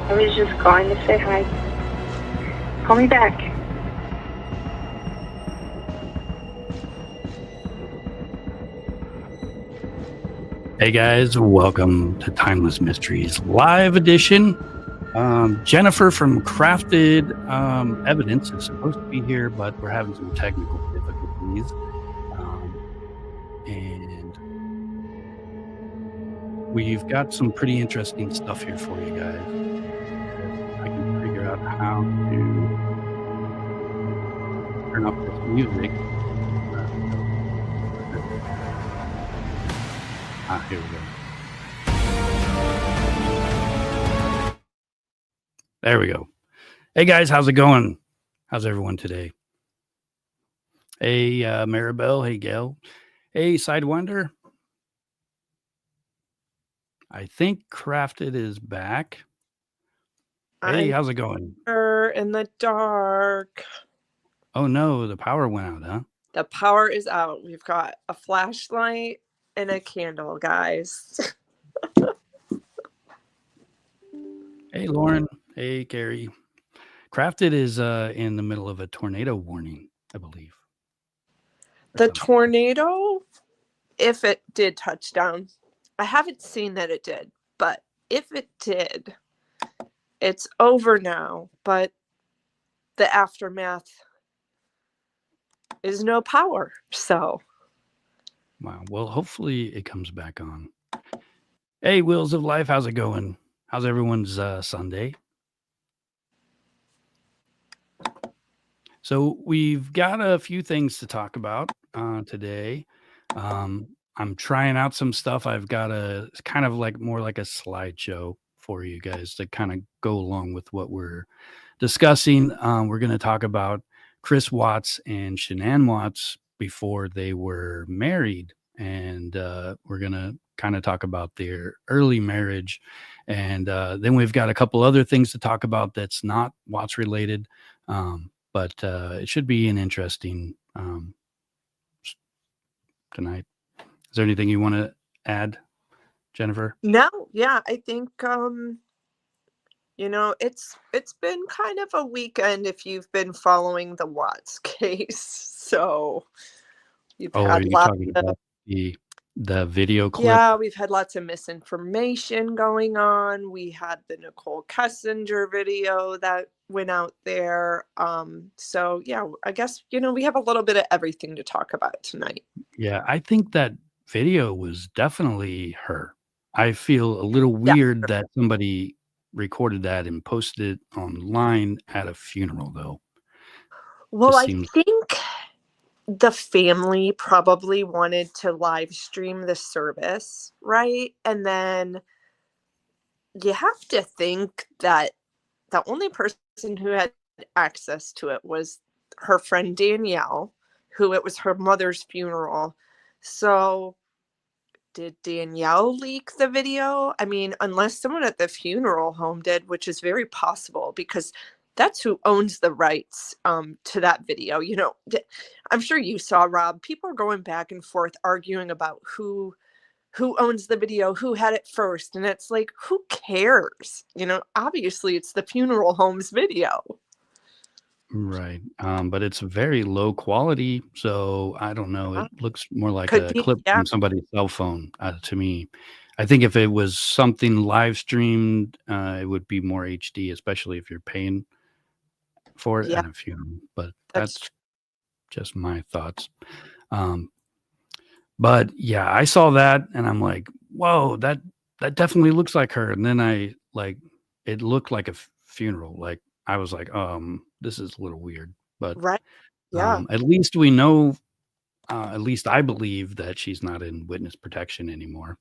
I was just calling to say hi. Call me back. Hey guys, welcome to Timeless Mysteries Live Edition. Jennifer from Crafted Evidence is supposed to be here, but we're having some technical difficulties. And we've got some pretty interesting stuff here for you guys. If I can figure out how to turn off this music. Here we go. There we go. Hey guys, how's it going? How's everyone today? Hey, Maribel. Hey, Gail. Hey, Sidewinder. I think Crafted is back. Hey, how's it going? In the dark. Oh no, the power went out, huh? The power is out. We've got a flashlight and a candle, guys. Hey, Lauren. Hey, Carrie. Crafted is in the middle of a tornado warning, I believe. The tornado, if it did touch down, I haven't seen that it did, but if it did, it's over now. But the aftermath is no power. So, wow. Well, hopefully it comes back on. Hey, Wheels of Life, how's it going? How's everyone's Sunday? So we've got a few things to talk about today. I'm trying out some stuff. I've got a kind of like more like a slideshow for you guys to kind of go along with what we're discussing. We're going to talk about Chris Watts and Shanann Watts before they were married. And we're going to kind of talk about their early marriage. And then we've got a couple other things to talk about that's not Watts related. But it should be an interesting tonight. Is there anything you want to add, Jennifer? No, yeah, I think it's been kind of a weekend if you've been following the Watts case. So you've are had you lots talking about the video clip? Yeah, we've had lots of misinformation going on. We had the Nichol Kessinger video that went out there. So yeah, I guess we have a little bit of everything to talk about tonight. Yeah, I think that video was definitely her. I feel a little weird that somebody recorded that and posted it online at a funeral, though. Well, I think the family probably wanted to live stream the service, right? And then you have to think that the only person who had access to it was her friend Danielle, who it was her mother's funeral. So did Danielle leak the video? I mean, unless someone at the funeral home did, which is very possible because that's who owns the rights to that video. I'm sure you saw, Rob, people are going back and forth arguing about who owns the video, who had it first. And it's like, who cares? Obviously it's the funeral home's video. Right. But it's very low quality. So I don't know. It looks more like a clip from somebody's cell phone to me. I think if it was something live streamed, it would be more HD, especially if you're paying for it at a funeral. But that's just my thoughts. But yeah, I saw that and I'm like, whoa, that definitely looks like her. And then it looked like a funeral. Like I was like, this is a little weird. But at least we know, at least I believe that she's not in witness protection anymore.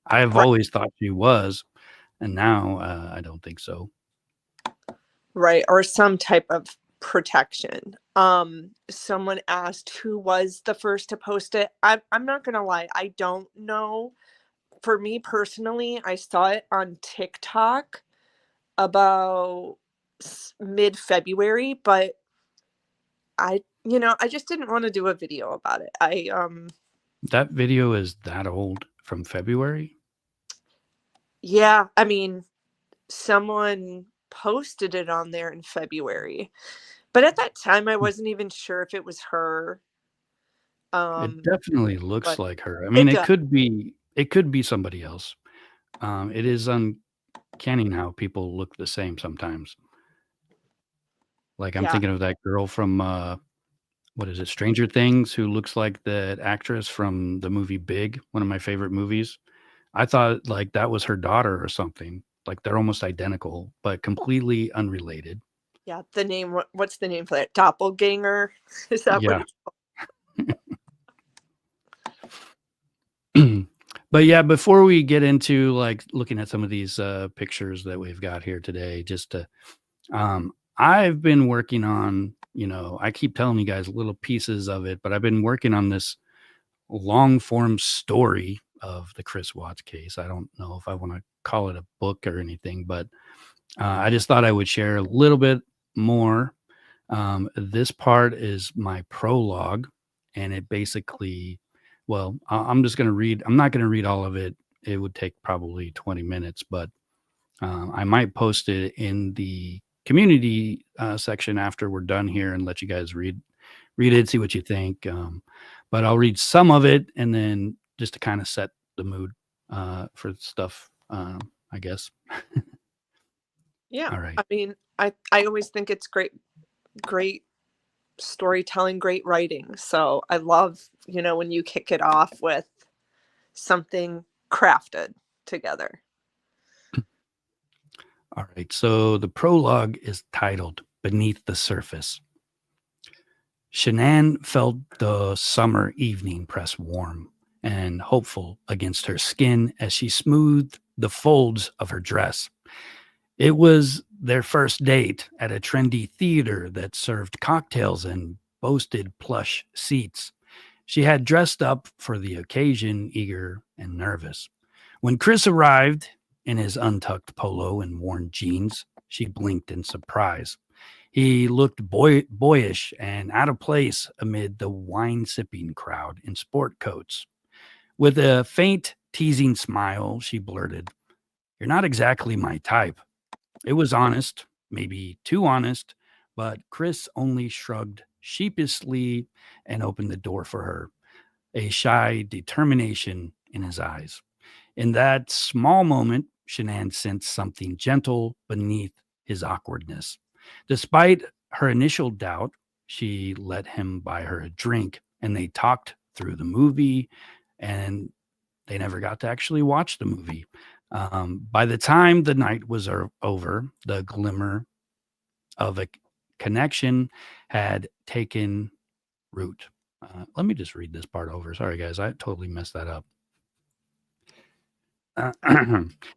I have always thought she was, and now I don't think so. Right, or some type of protection. Someone asked who was the first to post it. I'm not gonna lie, I don't know. For me personally, I saw it on TikTok about mid-February, but I just didn't want to do a video about it. That video is that old, from February? Yeah, I mean, someone posted it on there in February. But at that time, I wasn't even sure if it was her. It definitely looks But like her. I it mean, does. it could be somebody else. It is uncanny how people look the same sometimes. Like I'm Yeah. thinking of that girl from what is it, Stranger Things, who looks like that actress from the movie Big, one of my favorite movies. I thought like that was her daughter or something. Like they're almost identical, but completely unrelated. Yeah. The name, what's the name for that? Doppelganger? Is that what Yeah. it's called? But yeah, before we get into like looking at some of these pictures that we've got here today, just to I've been working on, I keep telling you guys little pieces of it, but I've been working on this long form story of the Chris Watts case. I don't know if I want to call it a book or anything, but I just thought I would share a little bit more. This part is my prologue, and it basically, well, I'm just going to read. I'm not going to read all of it. It would take probably 20 minutes, but I might post it in the community section after we're done here and let you guys read it, see what you think. But I'll read some of it and then just to kind of set the mood for stuff, I guess. Yeah. All right. I mean, I always think it's great storytelling, great writing. So I love, when you kick it off with something crafted together. All right. So the prologue is titled Beneath the Surface. Shanann felt the summer evening press warm and hopeful against her skin as she smoothed the folds of her dress. It was their first date at a trendy theater that served cocktails and boasted plush seats. She had dressed up for the occasion, eager and nervous. When Chris arrived in his untucked polo and worn jeans, she blinked in surprise. He looked boyish and out of place amid the wine-sipping crowd in sport coats. With a faint, teasing smile, she blurted, "You're not exactly my type." It was honest, maybe too honest, but Chris only shrugged sheepishly and opened the door for her, a shy determination in his eyes. In that small moment, Shanann sensed something gentle beneath his awkwardness. Despite her initial doubt, she let him buy her a drink and they talked through the movie, and they never got to actually watch the movie. By the time the night was over, the glimmer of a connection had taken root. Let me just read this part over. Sorry, guys, I totally messed that up.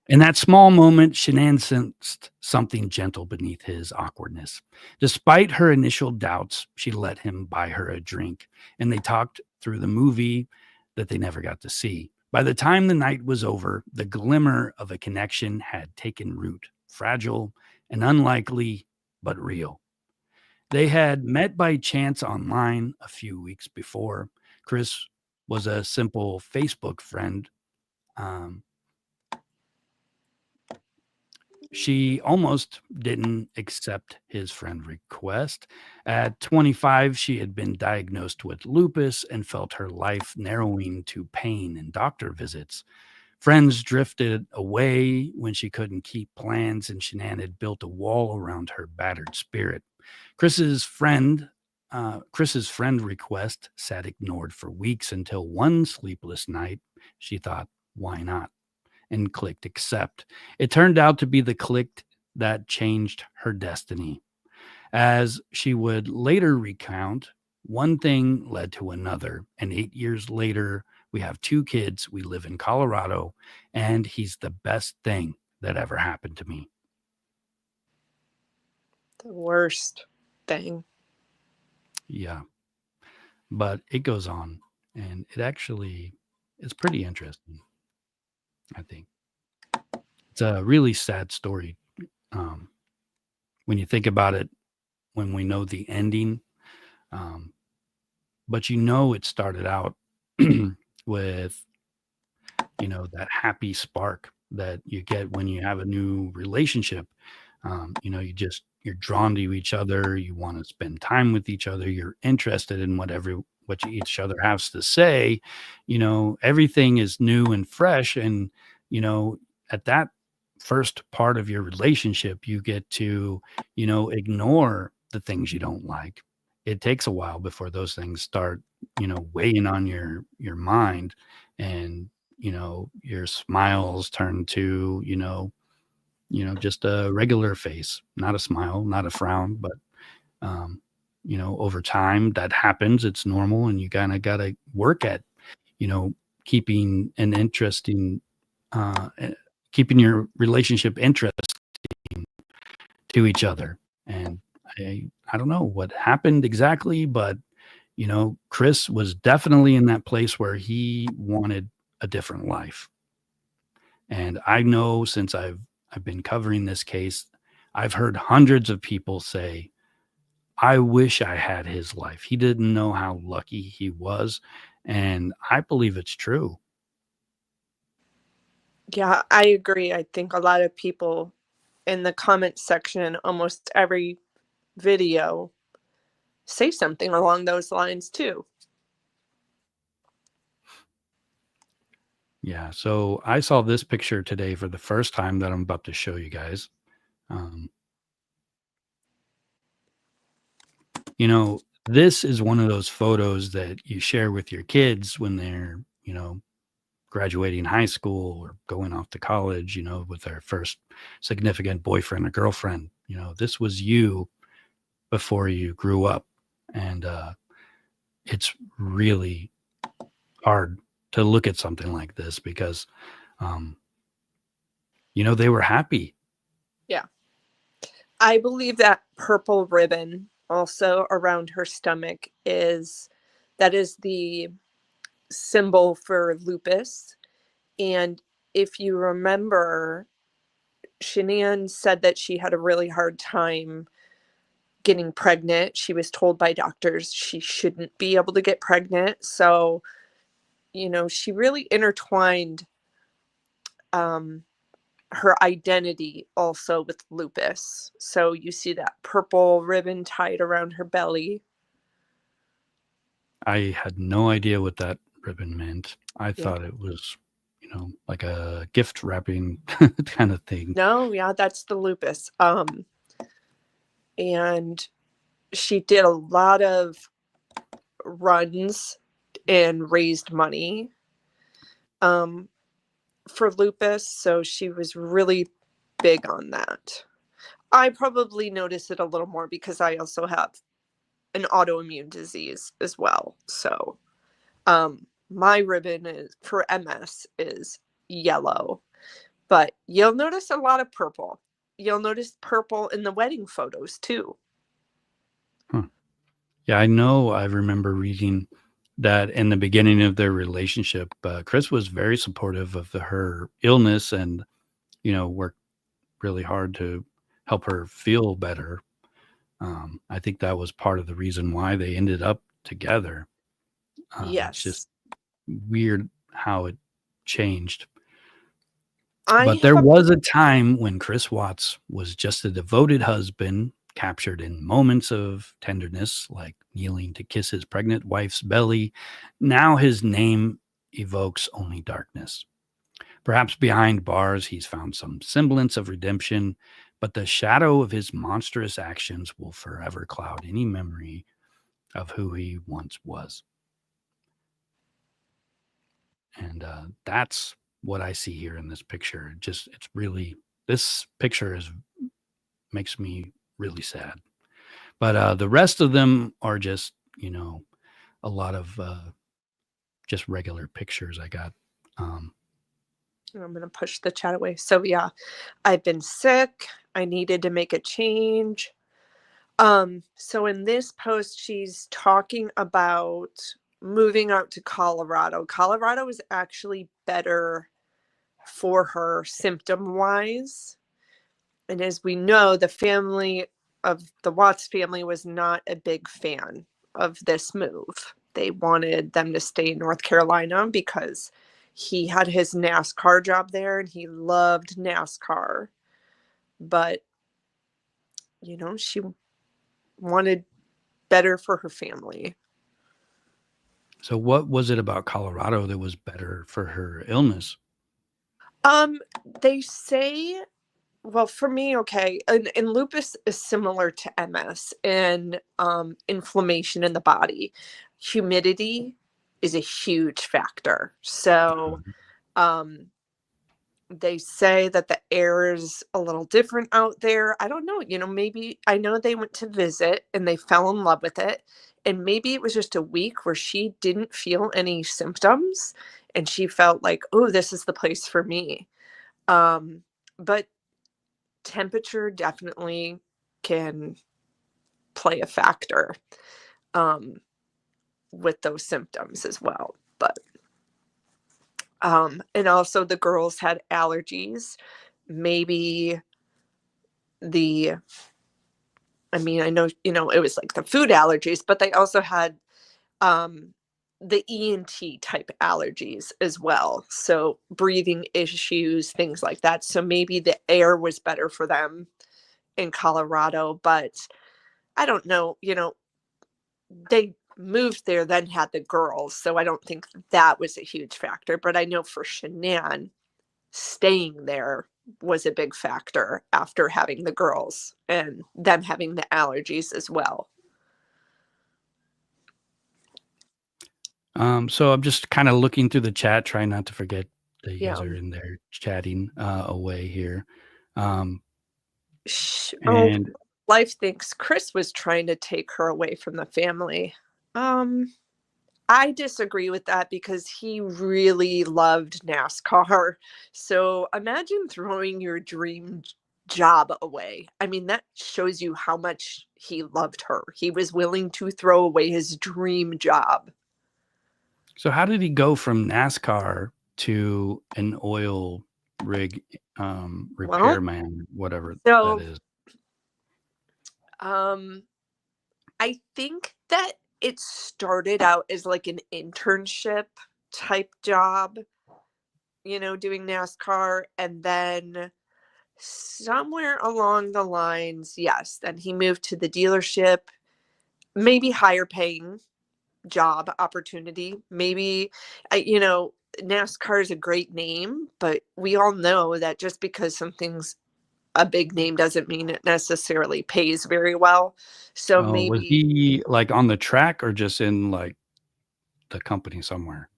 In that small moment, Shanann sensed something gentle beneath his awkwardness. Despite her initial doubts, she let him buy her a drink, and they talked through the movie that they never got to see. By the time the night was over, the glimmer of a connection had taken root, fragile and unlikely, but real. They had met by chance online a few weeks before. Chris was a simple Facebook friend. She almost didn't accept his friend request. At 25, she had been diagnosed with lupus and felt her life narrowing to pain and doctor visits. Friends drifted away when she couldn't keep plans, and Shanann had built a wall around her battered spirit. Chris's friend Chris's friend request sat ignored for weeks until one sleepless night she thought, why not? And clicked accept. It turned out to be the click that changed her destiny. As she would later recount, one thing led to another. And 8 years later, we have two kids. We live in Colorado, and he's the best thing that ever happened to me. The worst thing. Yeah. But it goes on, and it actually is pretty interesting, I think. It's a really sad story. When you think about it, when we know the ending, but it started out with that happy spark that you get when you have a new relationship. You know, you're drawn to each other. You want to spend time with each other. You're interested in what each other has to say. You know, everything is new and fresh. And, you know, at that first part of your relationship, you get to, you know, ignore the things you don't like. It takes a while before those things start, you know, weighing on your mind, and, you know, your smiles turn to, just a regular face, not a smile, not a frown, but, um, you know, over time that happens. It's normal. And you kind of got to work at, you know, keeping an interesting, keeping your relationship interesting to each other. And I don't know what happened exactly, but, you know, Chris was definitely in that place where he wanted a different life. And I know, since I've been covering this case, I've heard hundreds of people say, I wish I had his life. He didn't know how lucky he was. And I believe it's true. Yeah, I agree. I think a lot of people in the comment section, almost every video, say something along those lines too. Yeah. So I saw this picture today for the first time that I'm about to show you guys. You know, this is one of those photos that you share with your kids when they're, you know, graduating high school or going off to college, you know, with their first significant boyfriend or girlfriend. You know, this was you before you grew up. And it's really hard to look at something like this because, you know, they were happy. Yeah. I believe that purple ribbon also around her stomach is the symbol for lupus. And if you remember, Shanann said that she had a really hard time getting pregnant. She was told by doctors she shouldn't be able to get pregnant. So, you know, she really intertwined her identity also with lupus. So you see that purple ribbon tied around her belly. I had no idea what that ribbon meant. I thought it was, you know, like a gift wrapping kind of thing. No, yeah, that's the lupus. And she did a lot of runs and raised money for lupus. So she was really big on that. I probably notice it a little more because I also have an autoimmune disease as well. So my ribbon is for MS is yellow, but you'll notice a lot of purple. You'll notice purple in the wedding photos too. Huh. Yeah, I know. I remember reading that in the beginning of their relationship, Chris was very supportive of her illness and, you know, worked really hard to help her feel better. I think that was part of the reason why they ended up together. It's just Yes. weird how it changed. I But there have was a time when Chris Watts was just a devoted husband, captured in moments of tenderness, like kneeling to kiss his pregnant wife's belly. Now his name evokes only darkness. Perhaps behind bars, he's found some semblance of redemption, but the shadow of his monstrous actions will forever cloud any memory of who he once was. And that's what I see here in this picture. It's really, this picture makes me really sad. But the rest of them are just, you know, a lot of just regular pictures I got. I'm going to push the chat away. So yeah, I've been sick. I needed to make a change. So in this post, she's talking about moving out to Colorado. Colorado is actually better for her symptom wise. And as we know, the family of the Watts family was not a big fan of this move. They wanted them to stay in North Carolina because he had his NASCAR job there and he loved NASCAR. But, she wanted better for her family. So what was it about Colorado that was better for her illness? They say, well, for me, okay, and lupus is similar to MS and inflammation in the body. Humidity is a huge factor. So they say that the air is a little different out there. I don't know, maybe I know they went to visit and they fell in love with it. And maybe it was just a week where she didn't feel any symptoms and she felt like, oh, this is the place for me. But temperature definitely can play a factor with those symptoms as well. But and also the girls had allergies. Maybe I know, it was like the food allergies, but they also had the ENT type allergies as well. So breathing issues, things like that. So maybe the air was better for them in Colorado, but I don't know, they moved there, then had the girls. So I don't think that was a huge factor. But I know for Shanann, staying there was a big factor after having the girls and them having the allergies as well. So I'm just kind of looking through the chat, trying not to forget that you guys are in there chatting away here. And Life thinks Chris was trying to take her away from the family. I disagree with that because he really loved NASCAR. So imagine throwing your dream job away. I mean, that shows you how much he loved her. He was willing to throw away his dream job. So how did he go from NASCAR to an oil rig repairman, whatever that is? I think that it started out as like an internship type job, doing NASCAR. And then somewhere along the lines, yes, then he moved to the dealership, maybe higher paying job opportunity. Maybe, NASCAR is a great name, but we all know that just because something's a big name doesn't mean it necessarily pays very well. So maybe was he like on the track or just in like the company somewhere?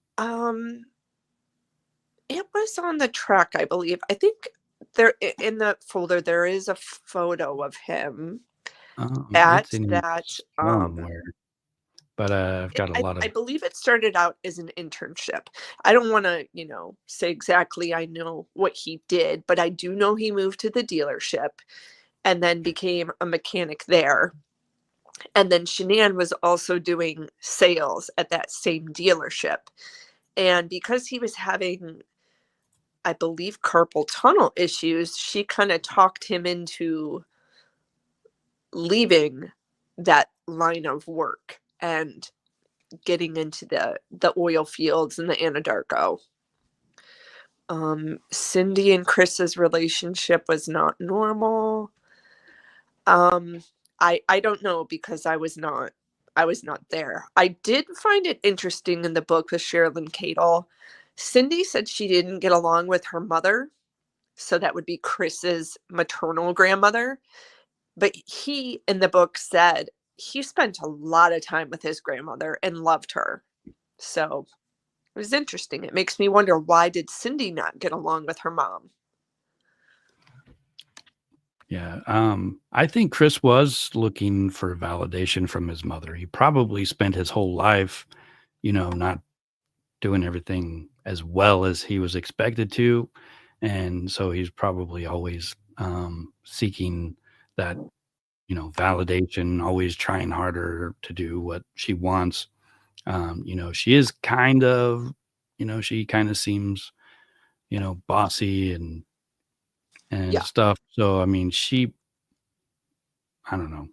It was on the track, I believe. I think there in the folder there is a photo of him at that somewhere. But I've got a lot of. I believe it started out as an internship. I don't want to, say exactly I know what he did, but I do know he moved to the dealership and then became a mechanic there. And then Shanann was also doing sales at that same dealership. And because he was having, I believe, carpal tunnel issues, she kind of talked him into leaving that line of work and getting into the oil fields and the Anadarko. Cindy and Chris's relationship was not normal. I don't know because I was not there. I did find it interesting in the book with Sherilyn Cadle. Cindy said she didn't get along with her mother. So that would be Chris's maternal grandmother. But he, in the book, said he spent a lot of time with his grandmother and loved her. So it was interesting. It makes me wonder, why did Cindy not get along with her mom? Yeah. I think Chris was looking for validation from his mother. He probably spent his whole life, not doing everything as well as he was expected to. And so he's probably always seeking that, validation, always trying harder to do what she wants. She is kind of, she kind of seems, bossy and stuff. So, I mean, I don't know.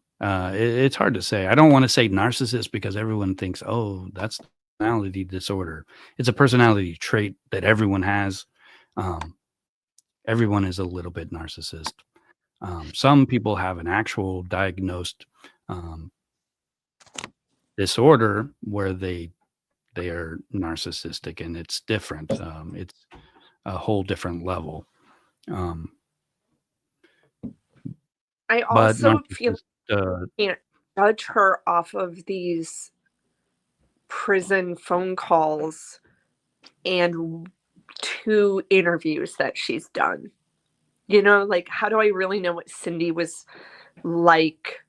It's hard to say. I don't want to say narcissist because everyone thinks, oh, that's personality disorder. It's a personality trait that everyone has. Everyone is a little bit narcissist. Some people have an actual diagnosed disorder where they are narcissistic, and it's different. It's a whole different level. I But also feel narcissist, you can't judge her off of these prison phone calls and 2 interviews that she's done. You know, like, how do I really know what Cindy was like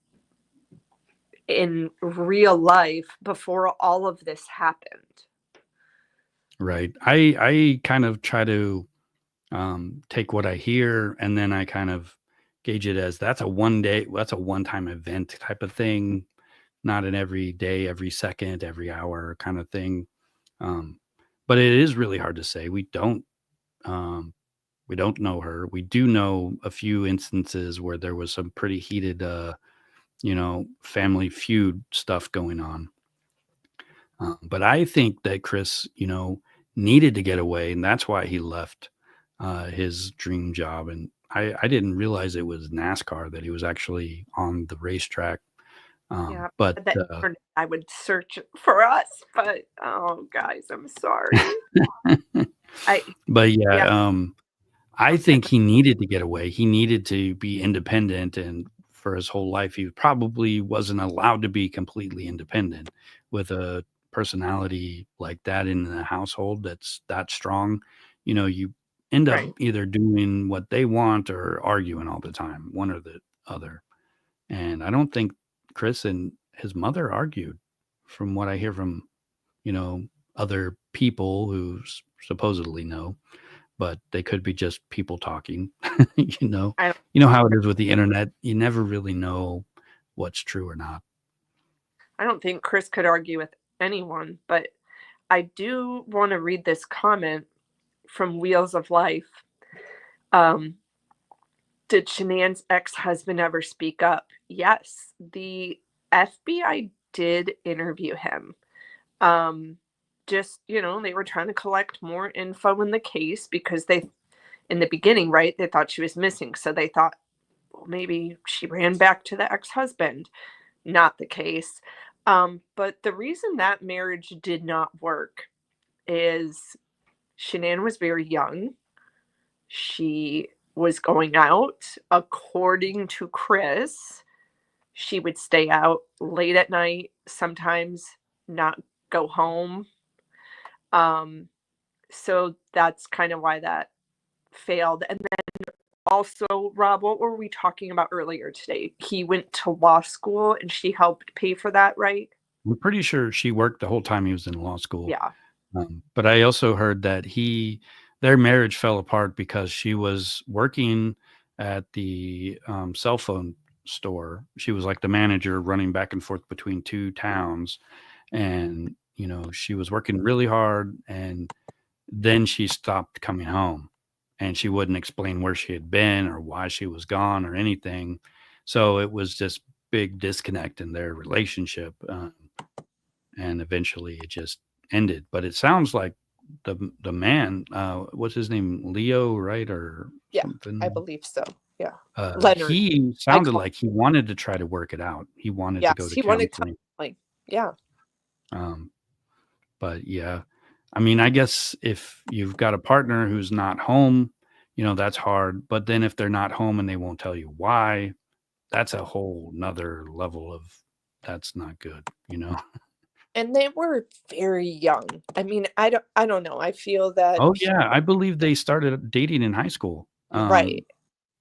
in real life before all of this happened? right. I kind of try to take what I hear, and then I kind of gauge it as that's a one-time event type of thing, not an every day, every second, every hour kind of thing. But it is really hard to say. We don't know her. We do know a few instances where there was some pretty heated, family feud stuff going on. But I think that Chris, needed to get away, and that's why he left his dream job. And I didn't realize it was NASCAR, that he was actually on the racetrack. Yeah, But that I would search for us, but oh, guys, I'm sorry. but yeah, Yeah. I think he needed to get away. He needed to be independent, and for his whole life, he probably wasn't allowed to be completely independent with a personality like that in the household that's that strong. You end up Right. either doing what they want or arguing all the time, one or the other. And I don't think Chris and his mother argued, from what I hear from, other people who supposedly know, but they could be just people talking. you know, I you know how it is with the internet. You never really know what's true or not. don't think Chris could argue with anyone, but I do want to read this comment from Wheels of Life. Did Shanann's ex-husband ever speak up? Yes, the FBI did interview him. Just, they were trying to collect more info in the case because in the beginning, right, they thought she was missing. So they thought, well, maybe she ran back to the ex-husband. Not the case. But the reason that marriage did not work is Shanann was very young. She was going out. According to Chris, she would stay out late at night, sometimes not go home. So that's kind of why that failed. And then also, Rob, what were we talking about earlier today? He went to law school and she helped pay for that, right? I'm pretty sure she worked the whole time he was in law school. Yeah. But I also heard that their marriage fell apart because she was working at the cell phone store. She was like the manager, running back and forth between 2 towns. And, she was working really hard, and then she stopped coming home, and she wouldn't explain where she had been or why she was gone or anything. So it was this big disconnect in their relationship. And eventually it just ended. But it sounds like the man, what's his name, Leo, right, or something? I believe so. Yeah, Leonard. He sounded like he wanted to try to work it out. He wanted to go to counseling. Yeah. But yeah, I mean, I guess if you've got a partner who's not home, that's hard. But then if they're not home and they won't tell you why, that's a whole nother level of that's not good. And they were very young. I mean, I don't know. I feel that. Oh yeah, I believe they started dating in high school. Right.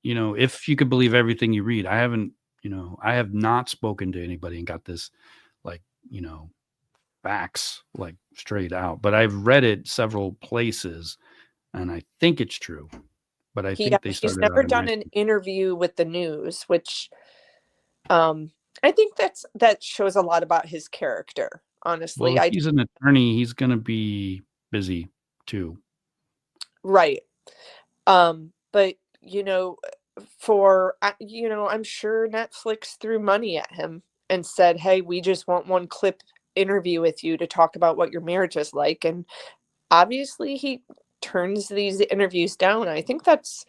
If you could believe everything you read. I have not spoken to anybody and got this, like, facts like straight out, but I've read it several places and I think it's true. But I think they started. He's never done an interview with the news, which I think that shows a lot about his character. Honestly, well, if he's an attorney, he's going to be busy too. Right. But I'm sure Netflix threw money at him and said, hey, we just want one clip interview with you to talk about what your marriage is like. And obviously he turns these interviews down. I think that's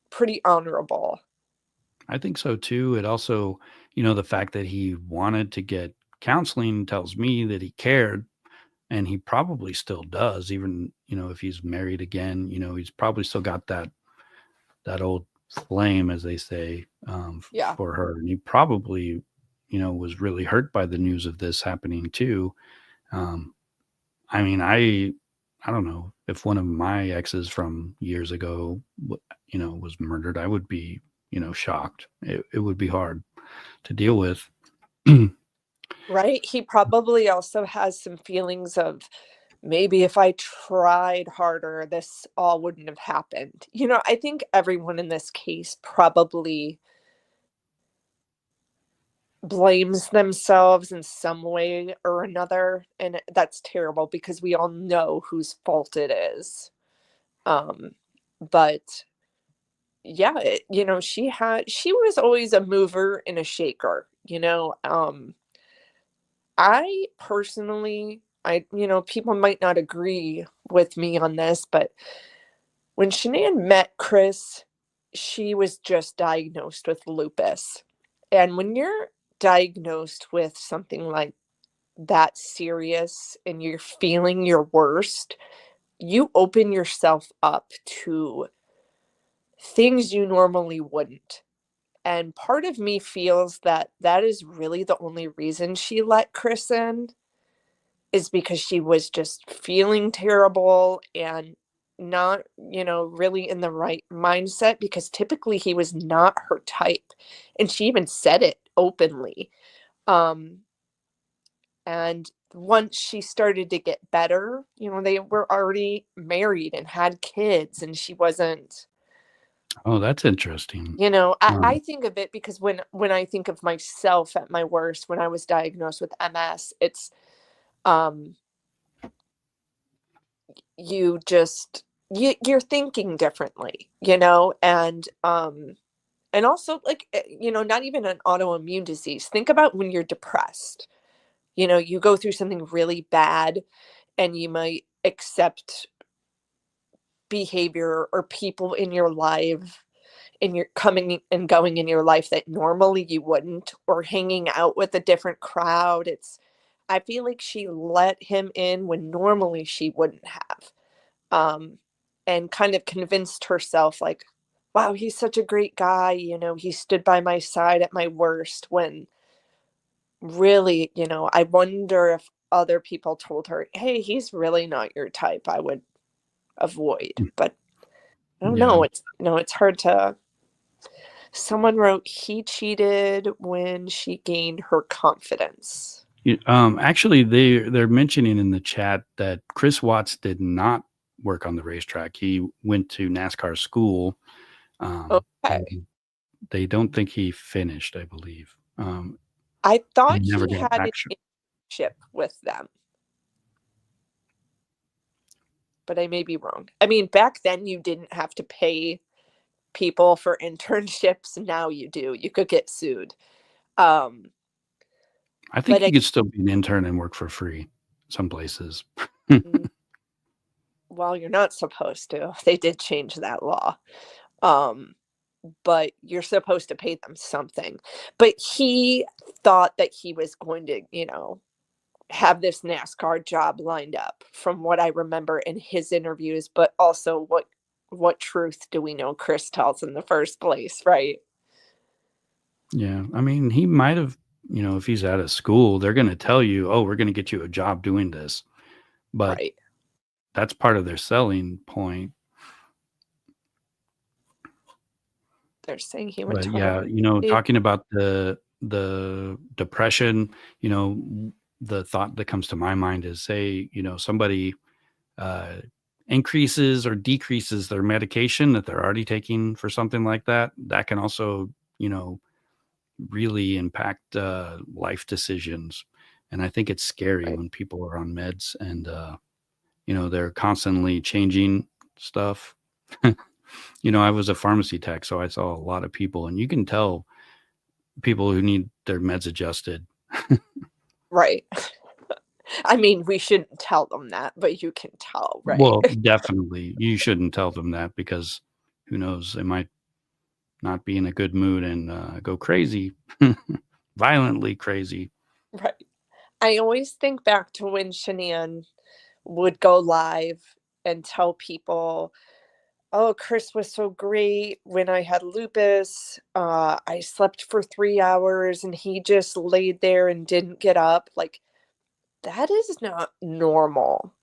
pretty honorable. I think so too. It also, the fact that he wanted to get counseling tells me that he cared, and he probably still does, even, if he's married again, he's probably still got that old flame, as they say, Yeah. for her. And he probably, was really hurt by the news of this happening too. I mean, I don't know if one of my exes from years ago, was murdered, I would be, shocked. It would be hard to deal with. Right. He probably also has some feelings of, maybe if I tried harder, this all wouldn't have happened. I think everyone in this case probably blames themselves in some way or another. And that's terrible because we all know whose fault it is. But yeah, she was always a mover and a shaker. I personally, people might not agree with me on this, but when Shanann met Chris, she was just diagnosed with lupus. And when you're diagnosed with something like that serious and you're feeling your worst, you open yourself up to things you normally wouldn't. And part of me feels that that is really the only reason she let Chris in, is because she was just feeling terrible and not, really in the right mindset, because typically he was not her type. And she even said it openly. And once she started to get better, they were already married and had kids, and she wasn't. Oh, that's interesting. I think of it because when I think of myself at my worst, when I was diagnosed with MS, it's you're thinking differently, and also, like, not even an autoimmune disease. Think about when you're depressed. You go through something really bad and you might accept behavior or people in your life, and you're coming and going in your life that normally you wouldn't, or hanging out with a different crowd. I feel like she let him in when normally she wouldn't have. And kind of convinced herself, like, wow, he's such a great guy. He stood by my side at my worst, when really, I wonder if other people told her, hey, he's really not your type, I would avoid. But I don't know. It's hard to. Someone wrote, he cheated when she gained her confidence. Actually, they're mentioning in the chat that Chris Watts did not work on the racetrack. He went to NASCAR school. Okay. They don't think he finished, I believe. I thought he never he got had an action. internship with them, but I may be wrong. I mean, back then you didn't have to pay people for internships. Now you do. You could get sued. I think you could still be an intern and work for free some places. Well, you're not supposed to. They did change that law. But you're supposed to pay them something. But he thought that he was going to, have this NASCAR job lined up, from what I remember in his interviews, but also what truth do we know Chris tells in the first place, right? Yeah. I mean, he might have, if he's out of school, they're going to tell you, oh, we're going to get you a job doing this. But right. That's part of their selling point. They're saying he went But to yeah, talking about the depression, the thought that comes to my mind is, say, somebody increases or decreases their medication that they're already taking for something like that. That can also, really impact life decisions. And I think it's scary when people are on meds and, they're constantly changing stuff. I was a pharmacy tech, so I saw a lot of people, and you can tell people who need their meds adjusted Right. I mean, we shouldn't tell them that, but you can tell, right? Well, definitely. You shouldn't tell them that because who knows? They might not be in a good mood and go crazy, violently crazy. Right. I always think back to when Shanann would go live and tell people, oh, Chris was so great when I had lupus. I slept for 3 hours and he just laid there and didn't get up. Like, that is not normal.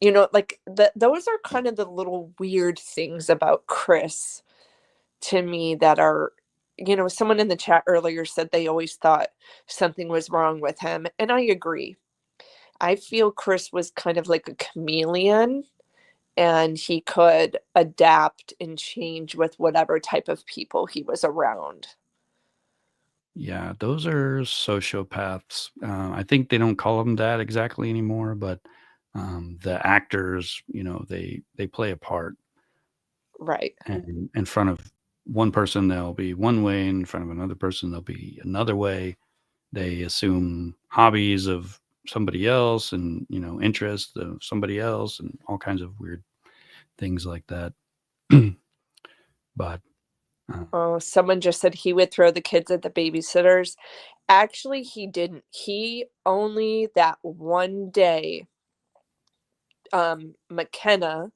You know, like those are kind of the little weird things about Chris to me that are, someone in the chat earlier said they always thought something was wrong with him. And I agree. I feel Chris was kind of like a chameleon and he could adapt and change with whatever type of people he was around. Yeah, those are sociopaths. I think they don't call them that exactly anymore, but the actors, they play a part. Right. And in front of one person, they'll be one way. In front of another person, they'll be another way. They assume hobbies of somebody else and, interests of somebody else and all kinds of weird things like that. But Oh, someone just said he would throw the kids at the babysitters. Actually, he didn't. He only that one day, McKenna,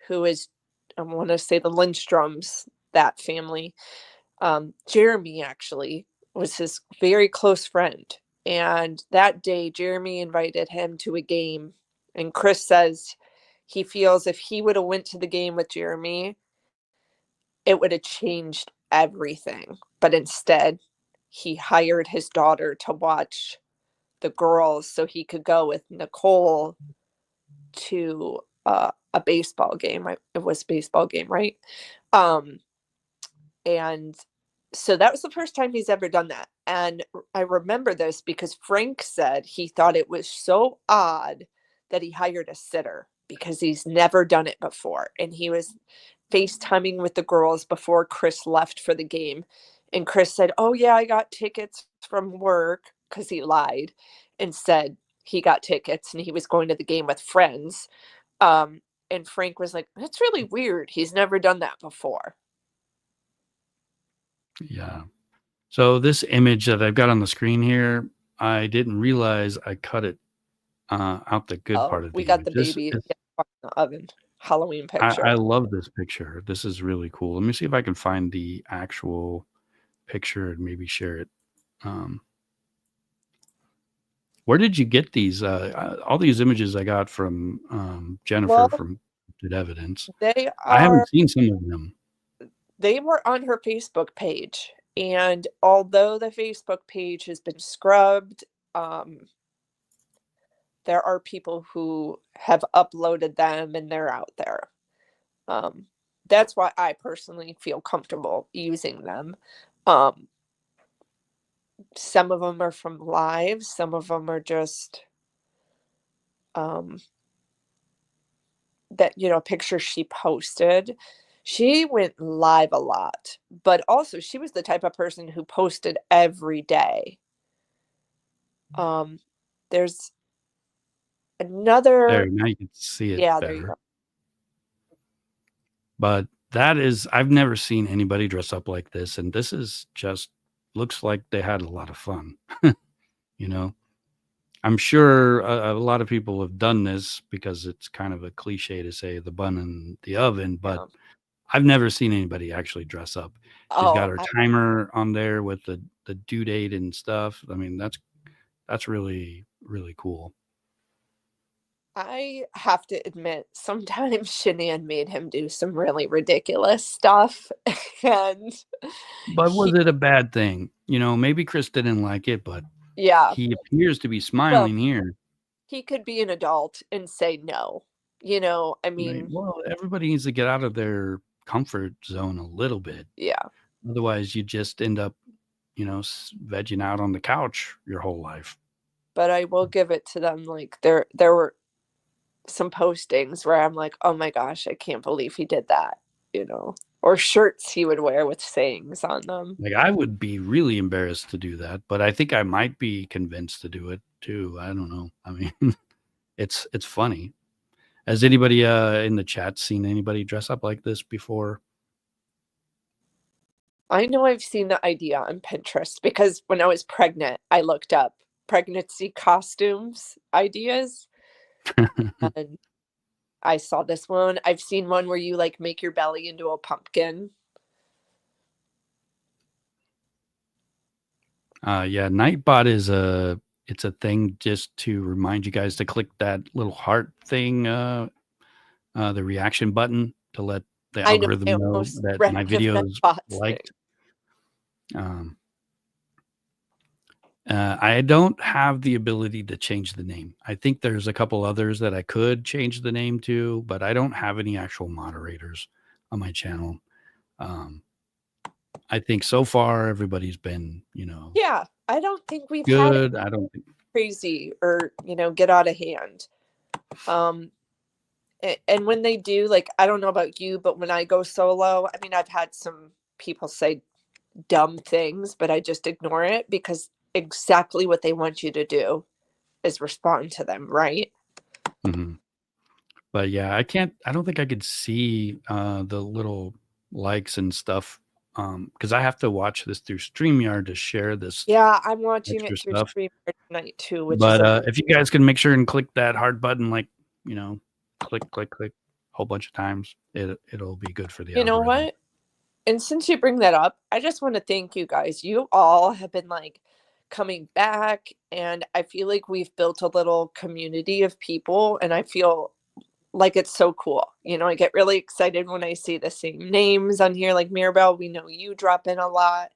who is, I want to say the Lindstroms, that family, Jeremy actually was his very close friend. And that day, Jeremy invited him to a game. And Chris says he feels if he would have went to the game with Jeremy, it would have changed everything. But instead, he hired his daughter to watch the girls so he could go with Nichol to a baseball game. It was a baseball game, right? And so that was the first time he's ever done that. And I remember this because Frank said he thought it was so odd that he hired a sitter because he's never done it before. And he was FaceTiming with the girls before Chris left for the game. And Chris said, oh, yeah, I got tickets from work, because he lied and said he got tickets and he was going to the game with friends. And Frank was like, that's really weird. He's never done that before. Yeah. So this image that I've got on the screen here, I didn't realize I cut it out the good part of the we got the image. baby in the oven. Halloween picture. I love this picture. This is really cool. Let me see if I can find the actual picture and maybe share it. Where did you get these? All these images I got from Jennifer from Good Evidence. I haven't seen some of them. They were on her Facebook page. And although the Facebook page has been scrubbed, there are people who have uploaded them and they're out there. That's why I personally feel comfortable using them. Some of them are from live. Some of them are just that, pictures she posted. She went live a lot, but also she was the type of person who posted every day. There's another. There, now you can see it better. There you go. But I've never seen anybody dress up like this. And this is just looks like they had a lot of fun. I'm sure a lot of people have done this because it's kind of a cliche to say the bun in the oven, but I've never seen anybody actually dress up. She's got her timer on there with the due date and stuff. I mean, that's really, really cool. I have to admit, sometimes Shanann made him do some really ridiculous stuff. But was it a bad thing? Maybe Chris didn't like it, but he appears to be smiling here. He could be an adult and say no. I mean. Right. Well, everybody needs to get out of their comfort zone a little bit. Yeah. Otherwise, you just end up, vegging out on the couch your whole life. But I will give it to them. Like there were some postings where I'm like, oh my gosh, I can't believe he did that. Or shirts he would wear with sayings on them. Like, I would be really embarrassed to do that, but I think I might be convinced to do it too. I don't know. I mean, it's funny. Has anybody in the chat seen anybody dress up like this before? I know I've seen the idea on Pinterest because when I was pregnant, I looked up pregnancy costumes ideas. And I saw this one. I've seen one where you like make your belly into a pumpkin. Yeah, Nightbot is it's a thing just to remind you guys to click that little heart thing, the reaction button to let the I know, I algorithm know almost that read my the video is Nightbot liked. I don't have the ability to change the name. I think there's a couple others that I could change the name to, but I don't have any actual moderators on my channel. I think so far everybody's been, Yeah, I don't think we've good. had I don't think crazy or, get out of hand. And when they do, like, I don't know about you, but when I go solo, I mean, I've had some people say dumb things, but I just ignore it because exactly what they want you to do is respond to them, right? Mm-hmm. But yeah, I don't think I could see the little likes and stuff because I have to watch this through StreamYard to share this Yeah, I'm watching extra it through stuff. StreamYard tonight too, which is But if you guys can make sure and click that heart button, like, click, click, click a whole bunch of times, it'll be good for the you know algorithm. what? And since you bring that up, I just want to thank you guys. You all have been like coming back, and I feel like we've built a little community of people, and I feel like it's so cool. I get really excited when I see the same names on here, like Mirabelle. We know you drop in a lot.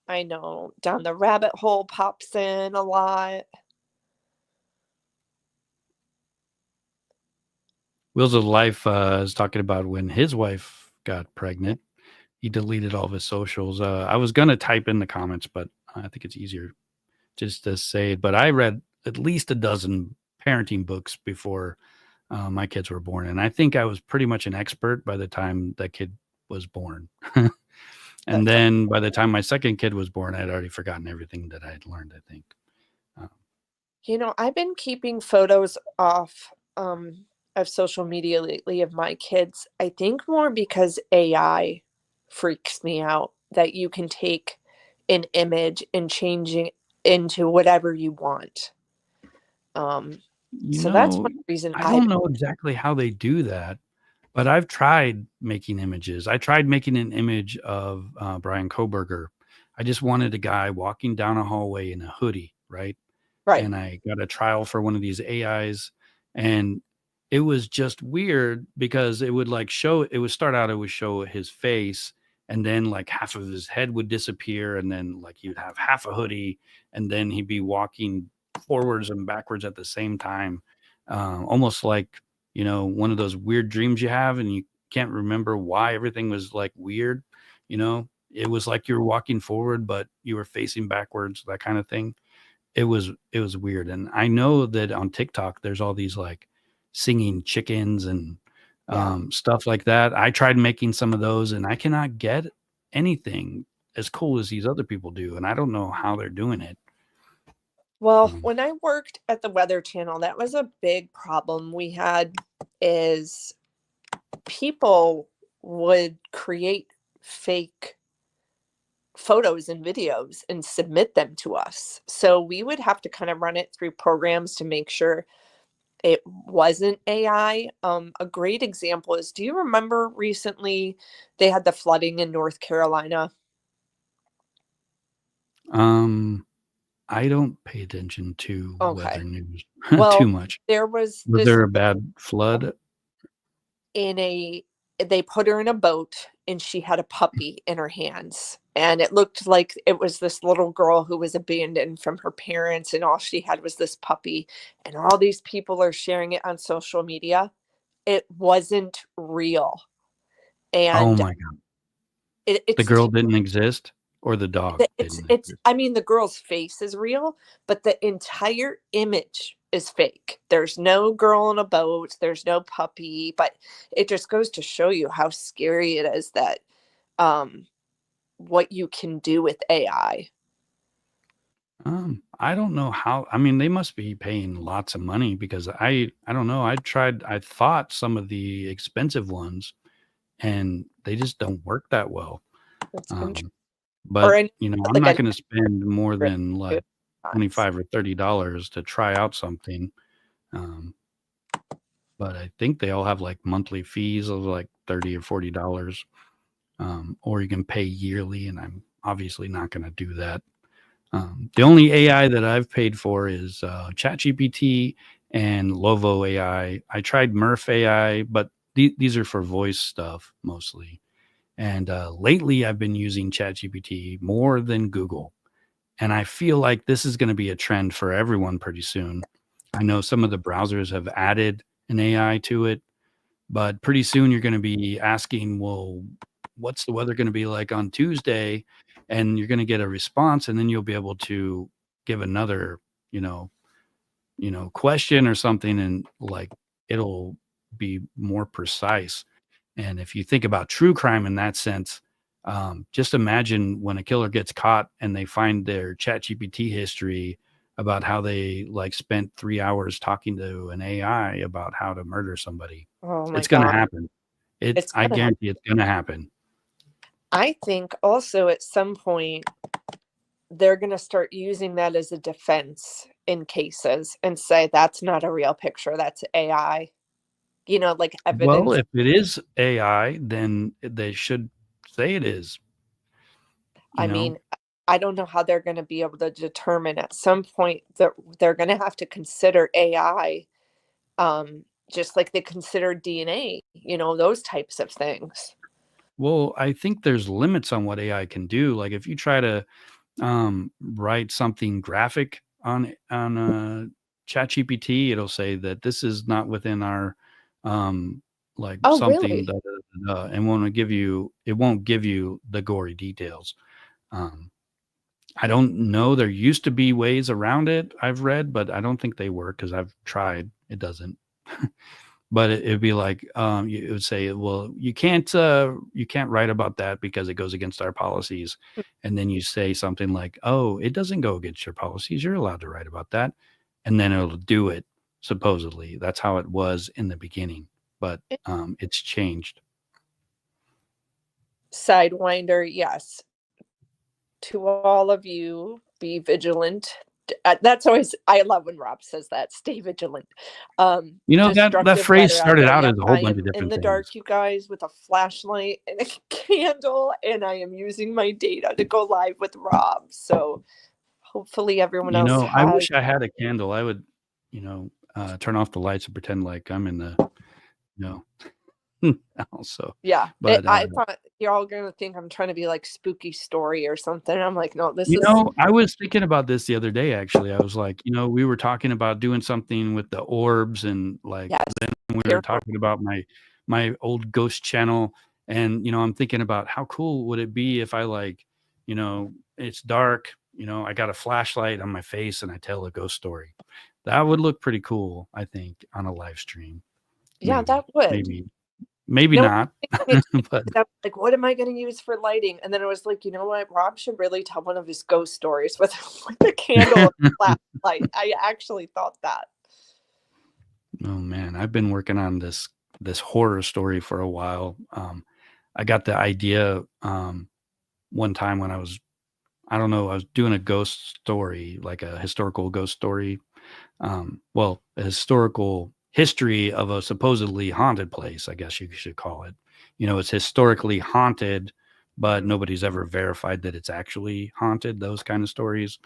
I know Down the Rabbit Hole pops in a lot. Wheels of Life is talking about when his wife got pregnant, he deleted all of his socials. I was going to type in the comments, but I think it's easier just to say it. But I read at least a dozen parenting books before my kids were born. And I think I was pretty much an expert by the time that kid was born. And then by the time my second kid was born, I had already forgotten everything that I had learned, I think. I've been keeping photos off of social media lately of my kids. I think more because AI freaks me out that you can take an image and change it into whatever you want. So that's one reason I don't know exactly how they do that, but I've tried making images. I tried making an image of Brian Koberger. I just wanted a guy walking down a hallway in a hoodie, right? Right. And I got a trial for one of these AIs, and it was just weird because it would start out, it would show his face, and then like half of his head would disappear, and then like he would have half a hoodie, and then he'd be walking forwards and backwards at the same time, almost like one of those weird dreams you have and you can't remember why everything was like weird. It was like you were walking forward but you were facing backwards, that kind of thing. It was weird. And I know that on TikTok there's all these like singing chickens and stuff like that. I tried making some of those and I cannot get anything as cool as these other people do, and I don't know how they're doing it. Well, when I worked at the Weather Channel, that was a big problem we had, is people would create fake photos and videos and submit them to us. So we would have to kind of run it through programs to make sure it wasn't AI. A great example is, do you remember recently they had the flooding in North Carolina? I don't pay attention to weather news too much. Was there a bad flood? They put her in a boat and she had a puppy in her hands, and it looked like it was this little girl who was abandoned from her parents, and all she had was this puppy, and all these people are sharing it on social media. It wasn't real. And oh my God. The girl didn't exist, or the dog didn't exist? I mean, the girl's face is real, but the entire image is fake. There's no girl in a boat, there's no puppy, but it just goes to show you how scary it is that what you can do with AI. I don't know how. I mean, they must be paying lots of money because I don't know. I thought some of the expensive ones, and they just don't work that well. That's interesting. But I'm I'm not going to spend more than like times. $25 or $30 to try out something. But I think they all have like monthly fees of like $30 or $40, or you can pay yearly, and I'm obviously not going to do that. The only AI that I've paid for is ChatGPT and Lovo AI. I tried Murph AI, but these are for voice stuff mostly. And lately, I've been using ChatGPT more than Google. And I feel like this is going to be a trend for everyone pretty soon. I know some of the browsers have added an AI to it, but pretty soon you're going to be asking, well, what's the weather going to be like on Tuesday? And you're going to get a response, and then you'll be able to give another, question or something, and like it'll be more precise. And if you think about true crime in that sense, just imagine when a killer gets caught and they find their ChatGPT history about how they like spent 3 hours talking to an AI about how to murder somebody. Oh my It's going to God. happen. I guarantee it's going to happen. I think also at some point they're going to start using that as a defense in cases and say that's not a real picture, that's AI. Like evidence. Well, if it is AI, then they should say it is. I mean, I don't know how they're going to be able to determine at some point that they're going to have to consider AI, just like they consider DNA, those types of things. Well, I think there's limits on what AI can do. Like if you try to write something graphic on ChatGPT, it'll say that this is not within our like something Really? and it won't give you the gory details. I don't know. There used to be ways around it, I've read, but I don't think they work because I've tried. It doesn't. But it'd be like it would say, well, you can't write about that because it goes against our policies. And then you say something like, oh, it doesn't go against your policies, you're allowed to write about that. And then it'll do it. Supposedly that's how it was in the beginning, but it's changed. Sidewinder, yes. To all of you, be vigilant. That's always, I love when Rob says that, stay vigilant. That phrase started out as a whole bunch of different in the things. dark, you guys, with a flashlight and a candle, and I am using my data to go live with Rob. So hopefully everyone else I wish I had a candle. I would turn off the lights and pretend like I'm in the also. Yeah, but I thought you're all gonna think I'm trying to be like spooky story or something. I'm like, no, this is. I was thinking about this the other day. Actually, I was like, we were talking about doing something with the orbs, and like then we were talking about my old ghost channel, and I'm thinking about how cool would it be if I like, it's dark, I got a flashlight on my face and I tell a ghost story. That would look pretty cool, I think, on a live stream. Yeah, that would. Maybe not. But like, what am I going to use for lighting? And then it was like, you know what? Rob should really tell one of his ghost stories with a candle and flashlight. I actually thought that. Oh man, I've been working on this horror story for a while. I got the idea one time when I was doing a ghost story, like a historical ghost story. A historical history of a supposedly haunted place, I guess you should call it. It's historically haunted, but nobody's ever verified that it's actually haunted, those kind of stories.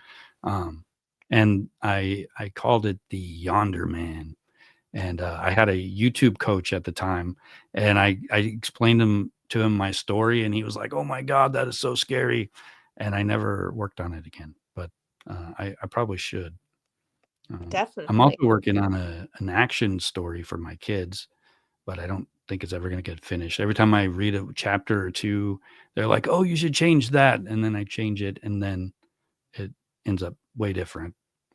And I called it the Yonder Man. And I had a YouTube coach at the time, and I explained to him my story, and he was like, oh my God, that is so scary. And I never worked on it again, but I probably should. Definitely. I'm also working on an action story for my kids, but I don't think it's ever going to get finished. Every time I read a chapter or two, they're like, oh, you should change that. And then I change it, and then it ends up way different.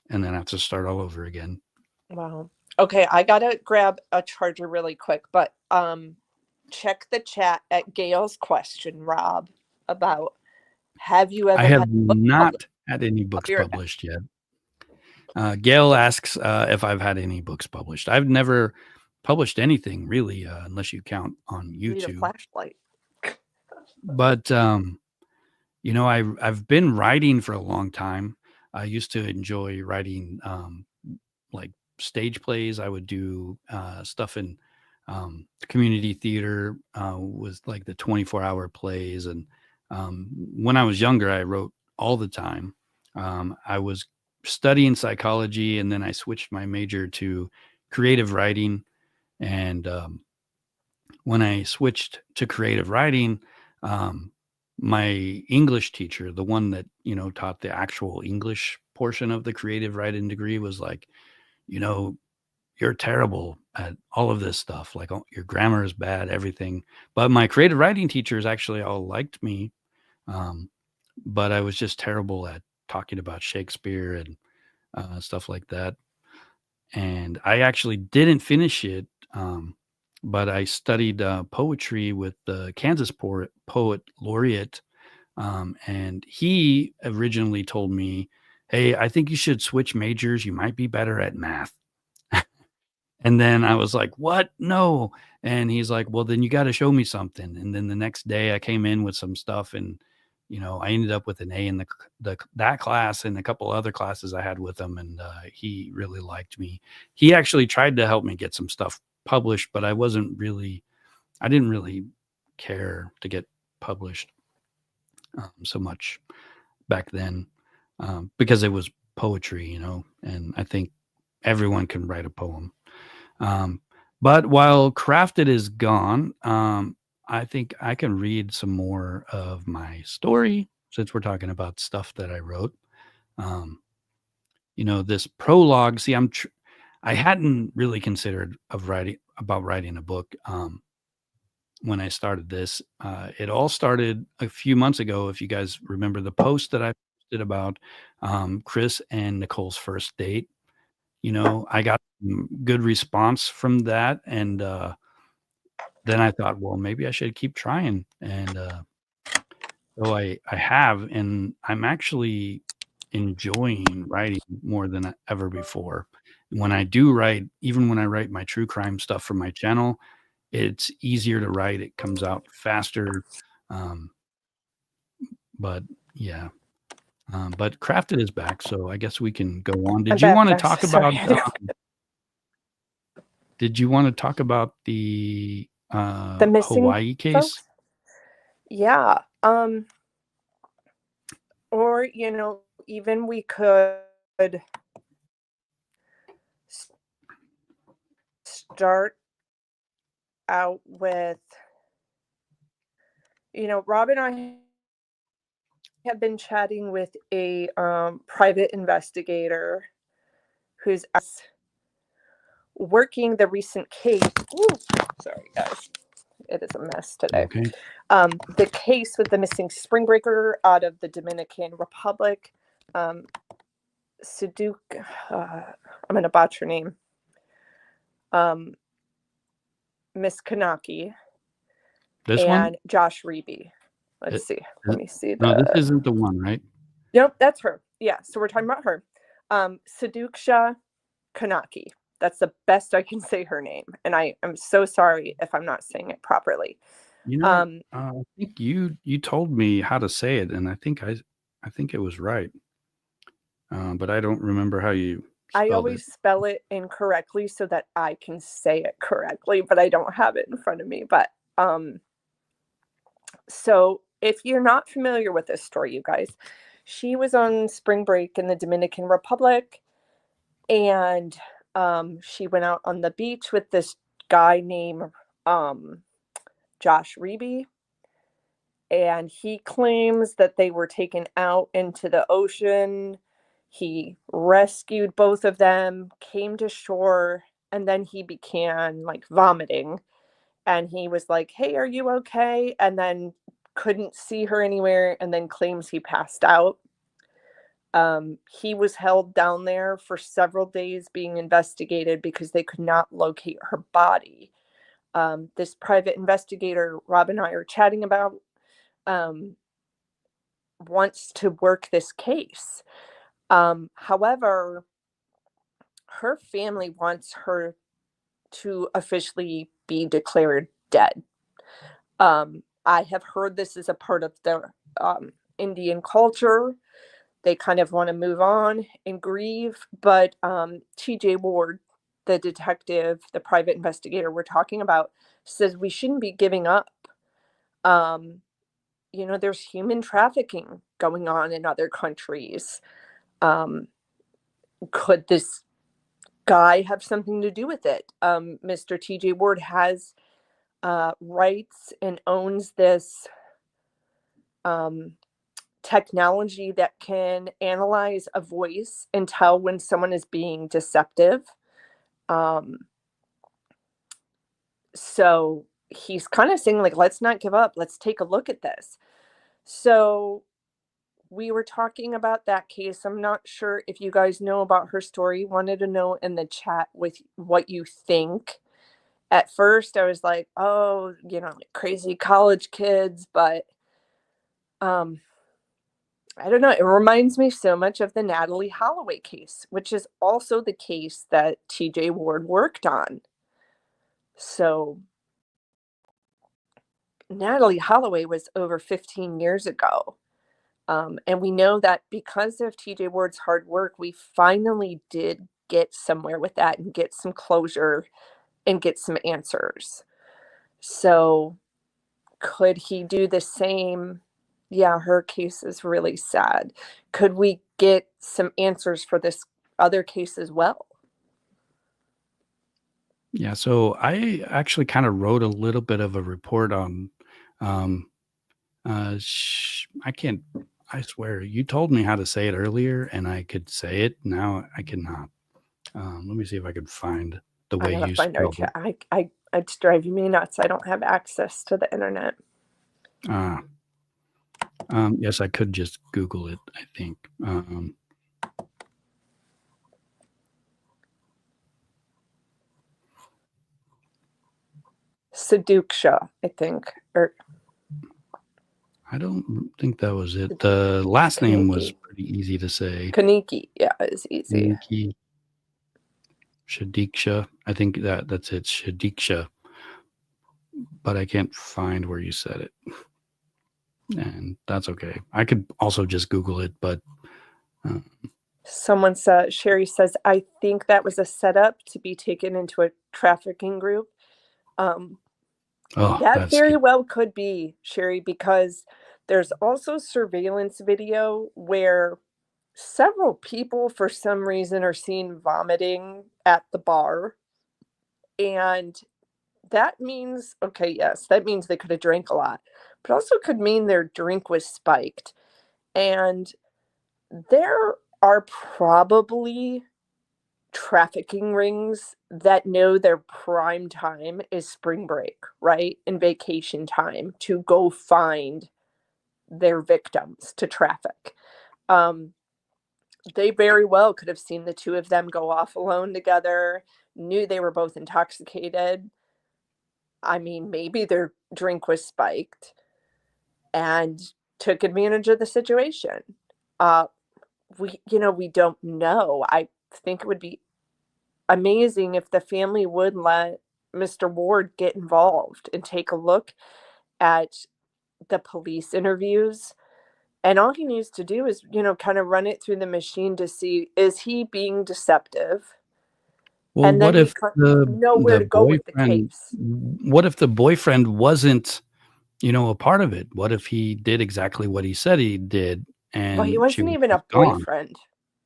And then I have to start all over again. Wow. Okay, I got to grab a charger really quick, but check the chat at Gail's question, Rob, about have you ever I have had a book not published? had any books Be right back. published yet. Gail asks if I've had any books published. I've never published anything really, unless you count on You need a YouTube. flashlight. But you know, I've been writing for a long time. I used to enjoy writing like stage plays. I would do stuff in community theater with like the 24-hour plays. And when I was younger, I wrote all the time. I was studying psychology, and then I switched my major to creative writing. And when I switched to creative writing, my English teacher, the one that, you know, taught the actual English portion of the creative writing degree, was like, you know, you're terrible at all of this stuff. Like, your grammar is bad, everything. But my creative writing teachers actually all liked me. But I was just terrible at talking about Shakespeare and stuff like that. And I actually didn't finish it. But I studied poetry with the Kansas poet laureate. And he originally told me, hey, I think you should switch majors. You might be better at math. And then I was like, what? No. And he's like, well, then you got to show me something. And then the next day I came in with some stuff, and, you know, I ended up with an A in that class and a couple other classes I had with him. And he really liked me. He actually tried to help me get some stuff published, but I didn't really care to get published so much back then because it was poetry, you know, and I think everyone can write a poem. But while Crafted is gone, I think I can read some more of my story, since we're talking about stuff that I wrote. You know, this prologue. See, I hadn't really considered about writing a book when I started this. It all started a few months ago. If you guys remember the post that I posted about Chris and Nicole's first date. You know, I got good response from that. And then I thought, well, maybe I should keep trying. And so I have, and I'm actually enjoying writing more than ever before. When I do write, even when I write my true crime stuff for my channel, it's easier to write. It comes out faster. But yeah. But Crafted is back, so I guess we can go on. Did you want to talk about? Did you want to talk about the missing Hawaii case? Folks? Yeah. Or, you know, even we could start out with, you know, Rob and I have been chatting with a private investigator who's working the recent case. Ooh, sorry, guys. It is a mess today. Okay. The case with the missing spring breaker out of the Dominican Republic. Saduk, I'm going to botch her name. Miss Kanaki. This and one? Josh Reeby. Let's see. Let me see. No, this isn't the one, right? Nope, that's her. Yeah, so we're talking about her. Saduksha Kanaki. That's the best I can say her name. And I am so sorry if I'm not saying it properly. You know, I think you told me how to say it, and I think it was right. But I don't remember how you spelled I always spell it incorrectly so that I can say it correctly, but I don't have it in front of me. But so if you're not familiar with this story, you guys, she was on spring break in the Dominican Republic, and she went out on the beach with this guy named Josh Reeby, and he claims that they were taken out into the ocean. He rescued both of them, came to shore, and then he began like vomiting. And he was like, hey, are you okay? And then couldn't see her anywhere, and then claims he passed out. He was held down there for several days being investigated because they could not locate her body. this private investigator Rob and I are chatting about wants to work this case. However, her family wants her to officially be declared dead. I have heard this is a part of the Indian culture. They kind of want to move on and grieve, but TJ Ward, the detective, the private investigator we're talking about, says we shouldn't be giving up. There's human trafficking going on in other countries. Could this guy have something to do with it? Mr. TJ Ward has rights and owns this technology that can analyze a voice and tell when someone is being deceptive. So he's kind of saying, like, let's not give up. Let's take a look at this. So we were talking about that case. I'm not sure if you guys know about her story. Wanted to know in the chat with what you think. At first, I was like, oh, like crazy college kids, but I don't know. It reminds me so much of the Natalie Holloway case, which is also the case that TJ Ward worked on. So Natalie Holloway was over 15 years ago. And we know that because of TJ Ward's hard work, we finally did get somewhere with that and get some closure and get some answers. So could he do the same? Yeah, her case is really sad. Could we get some answers for this other case as well? Yeah, so I actually kind of wrote a little bit of a report on I swear, you told me how to say it earlier and I could say it. Now I cannot. Let me see if I could find the way I gotta you find our spelled it. chat. It's driving me nuts. I don't have access to the internet. Yes, I could just Google it, I think. Seduksha, I think. Or I don't think that was it. The last name was Kaniki. pretty easy to say. Kaniki, yeah, it's easy. Kaniki. Shadiksha. I think that's it. Shadiksha. But I can't find where you said it. And that's okay. I could also just Google it, but Someone said, Sherry says, I think that was a setup to be taken into a trafficking group. That very well could be, Sherry, because there's also surveillance video where several people, for some reason, are seen vomiting at the bar. And that means, okay, yes, that means they could have drank a lot, but also could mean their drink was spiked. And there are probably trafficking rings that know their prime time is spring break, right? And vacation time to go find their victims to traffic. They very well could have seen the two of them go off alone together, knew they were both intoxicated. I mean, maybe their drink was spiked and took advantage of the situation. We don't know. I think it would be amazing if the family would let Mr. Ward get involved and take a look at the police interviews. And all he needs to do is, kind of run it through the machine to see, is he being deceptive? well, And what then if know where to go with the case. What if the boyfriend wasn't, a part of it? What if he did exactly what he said he did, and Well, he wasn't even a boyfriend.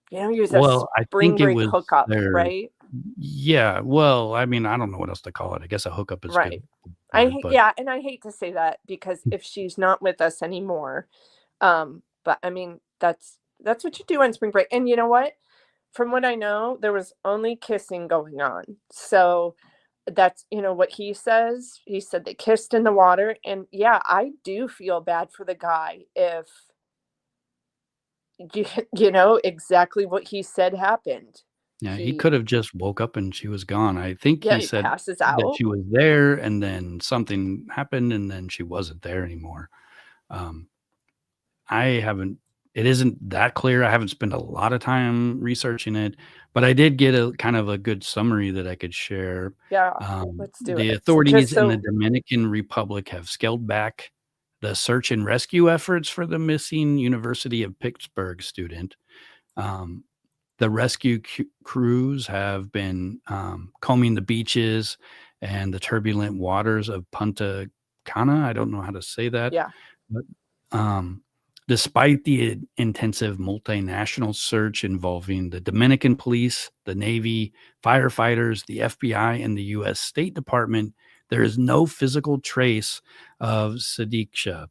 He was a spring break hookup, right? Yeah. Well, I mean, I don't know what else to call it. I guess a hookup is right. Good. And I hate to say that because if she's not with us anymore, but I mean, that's what you do on spring break. And you know what? From what I know, there was only kissing going on. So that's, what he says. He said they kissed in the water. And yeah, I do feel bad for the guy if, exactly what he said happened. Yeah, he could have just woke up and she was gone. I think Yeah, he he said passes that out. she was there and then something happened and then she wasn't there anymore. Um, it isn't that clear. I haven't spent a lot of time researching it, but I did get a kind of a good summary that I could share. Yeah, let's do The it. authorities in the Dominican Republic have scaled back the search and rescue efforts for the missing University of Pittsburgh student. Um, the rescue crews have been combing the beaches and the turbulent waters of Punta Cana. I don't know how to say that. Yeah. But despite the intensive multinational search involving the Dominican police, the Navy, firefighters, the FBI, and the U.S. State Department, there is no physical trace of Sadiqa.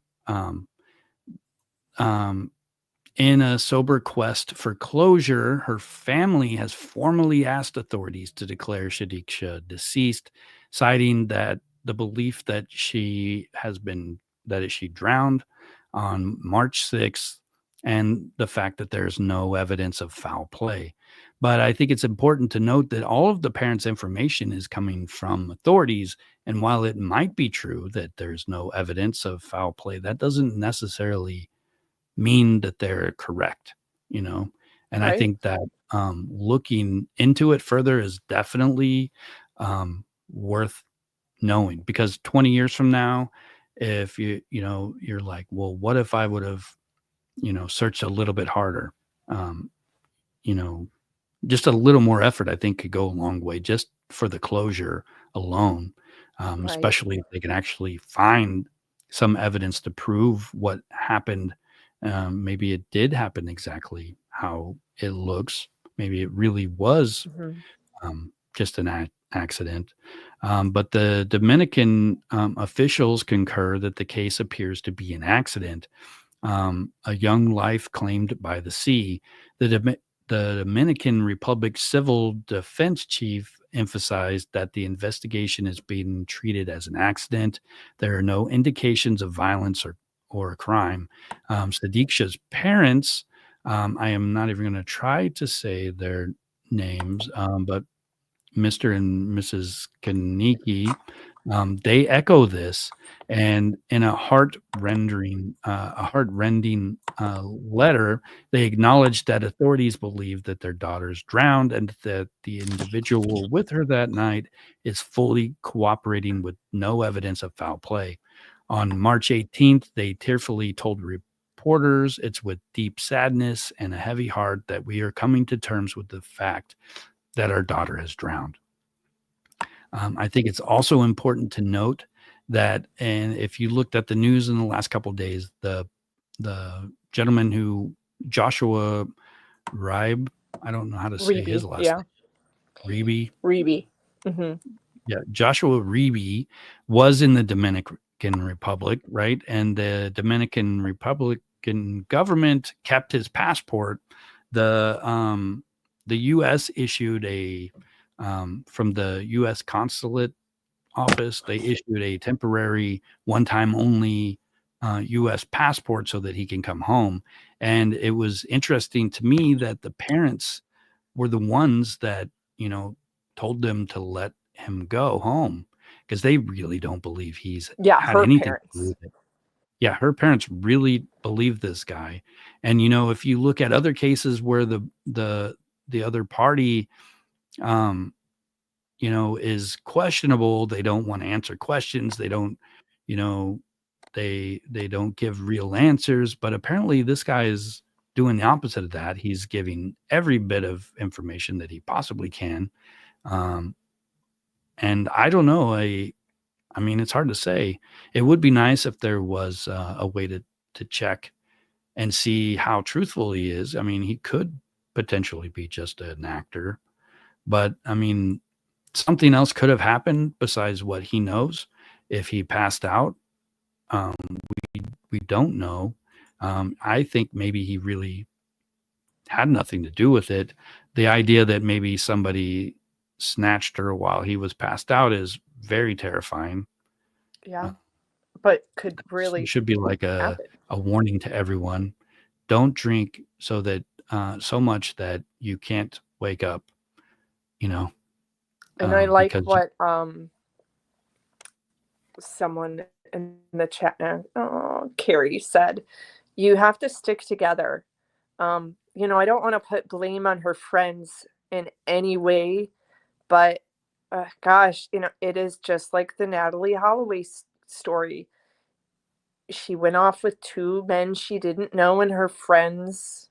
In a sober quest for closure, her family has formally asked authorities to declare Sadiqa deceased, citing that the belief that she drowned on March 6th and the fact that there's no evidence of foul play. But I think it's important to note that all of the parents' information is coming from authorities. And while it might be true that there's no evidence of foul play, that doesn't necessarily mean that they're correct, and right. I think that looking into it further is definitely worth knowing, because 20 years from now, if you're like, well, what if I would have searched a little bit harder, you know just a little more effort, I think, could go a long way just for the closure alone, Right. especially if they can actually find some evidence to prove what happened. Maybe it did happen exactly how it looks. Maybe it really was just an accident. But the Dominican officials concur that the case appears to be an accident, a young life claimed by the sea. The Dominican Republic Civil Defense Chief emphasized that the investigation is being treated as an accident. There are no indications of violence or crime. Sadiq's parents, I am not even going to try to say their names, but Mr. and Mrs. Kaniki, they echo this, and in a heart-rending letter, they acknowledge that authorities believe that their daughter's drowned and that the individual with her that night is fully cooperating with no evidence of foul play. On March 18th, they tearfully told reporters, "It's with deep sadness and a heavy heart that we are coming to terms with the fact that our daughter has drowned." I think it's also important to note that, and if you looked at the news in the last couple of days, the gentleman Joshua Ribe, I don't know how to say his last name. Reby. Mm-hmm. Yeah, Joshua Reby was in the Dominican Republic, right? And the Dominican Republican government kept his passport. The U.S. issued from the U.S. consulate office, they issued a temporary, one-time only U.S. passport so that he can come home. And it was interesting to me that the parents were the ones that, told them to let him go home, because they really don't believe he's had anything to do with it. Yeah, her parents really believe this guy. And, if you look at other cases where the other party, is questionable, they don't want to answer questions. They don't, they don't give real answers. But apparently this guy is doing the opposite of that. He's giving every bit of information that he possibly can. And I don't know. I mean, it's hard to say. It would be nice if there was a way to check and see how truthful he is. I mean, he could potentially be just an actor, but I mean, something else could have happened besides what he knows. If he passed out, we don't know. I think maybe he really had nothing to do with it. The idea that maybe somebody snatched her while he was passed out is very terrifying. Yeah, but could really it should be like a warning to everyone. Don't drink so much that you can't wake up. you know, and I like because what someone in the chat now, Carrie said, you have to stick together. You know, I don't want to put blame on her friends in any way, but gosh, you know, it is just like the Natalie Holloway story. She went off with two men she didn't know, and her friends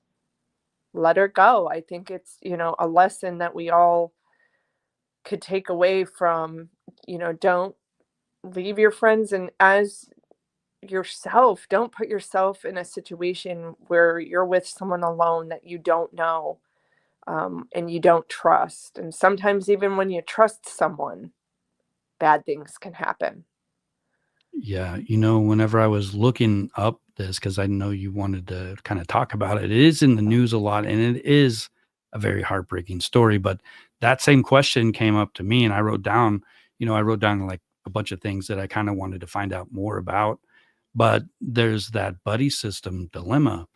let her go. I think it's, you know, a lesson that we all could take away from, you know, don't leave your friends, and as yourself, don't put yourself in a situation where you're with someone alone that you don't know, and you don't trust. And sometimes even when you trust someone, bad things can happen. Yeah, you know, whenever I was looking up this, because I know you wanted to kind of talk about it, it is in the news a lot, and it is a very heartbreaking story. But that same question came up to me, and I wrote down, I wrote down like a bunch of things that I kind of wanted to find out more about. But there's that buddy system dilemma.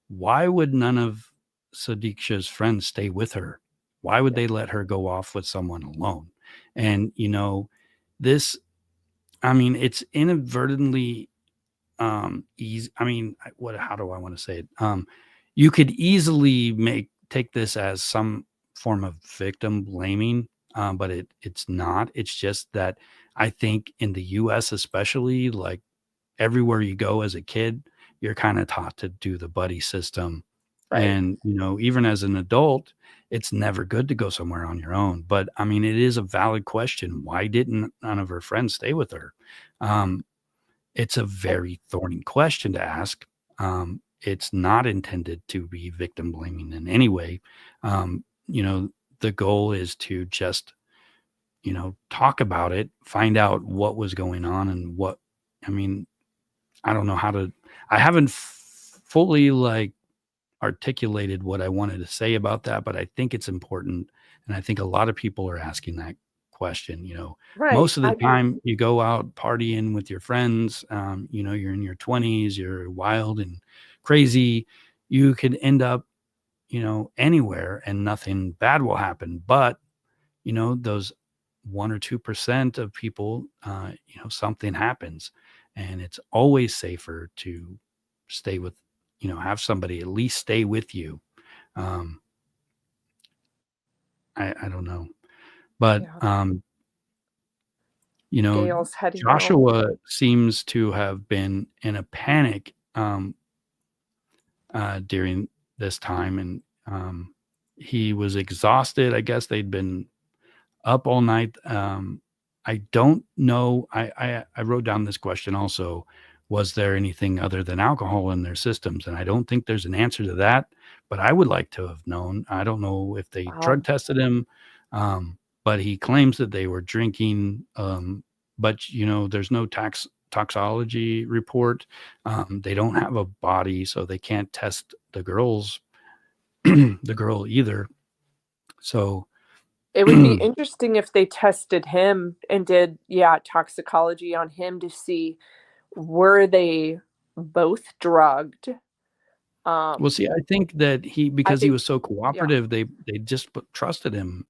Why would none of Sadiq's friends stay with her? Why would Yeah. they let her go off with someone alone? And, this I mean, it's inadvertently easy. I mean, how do I want to say it? You could easily take this as some form of victim blaming, but it's not. It's just that I think in the US especially, like everywhere you go as a kid, you're kind of taught to do the buddy system. Right. And, even as an adult, it's never good to go somewhere on your own. But I mean, it is a valid question. Why didn't none of her friends stay with her? It's a very thorny question to ask. It's not intended to be victim blaming in any way. The goal is to just, talk about it, find out what was going on and I mean, I don't know I haven't fully like articulated what I wanted to say about that, but I think it's important. And I think a lot of people are asking that question. Right. Most of the time you go out partying with your friends, you're in your 20s, you're wild and crazy. You could end up, anywhere and nothing bad will happen. But, those 1 or 2% of people, something happens, and it's always safer to stay with, have somebody at least stay with you. Um, I don't know, but, Yeah. Gail's heading out. Joshua seems to have been in a panic, during this time, and, he was exhausted. I guess they'd been up all night. I don't know. I wrote down this question also. Was there anything other than alcohol in their systems? And I don't think there's an answer to that, but I would like to have known. I don't know if they drug tested him, but he claims that they were drinking. But there's no toxology report. They don't have a body, so they can't test the the girl either. So it would be interesting if they tested him and did, toxicology on him to see, were they both drugged? Well, see, I think that because he was so cooperative, they just trusted him.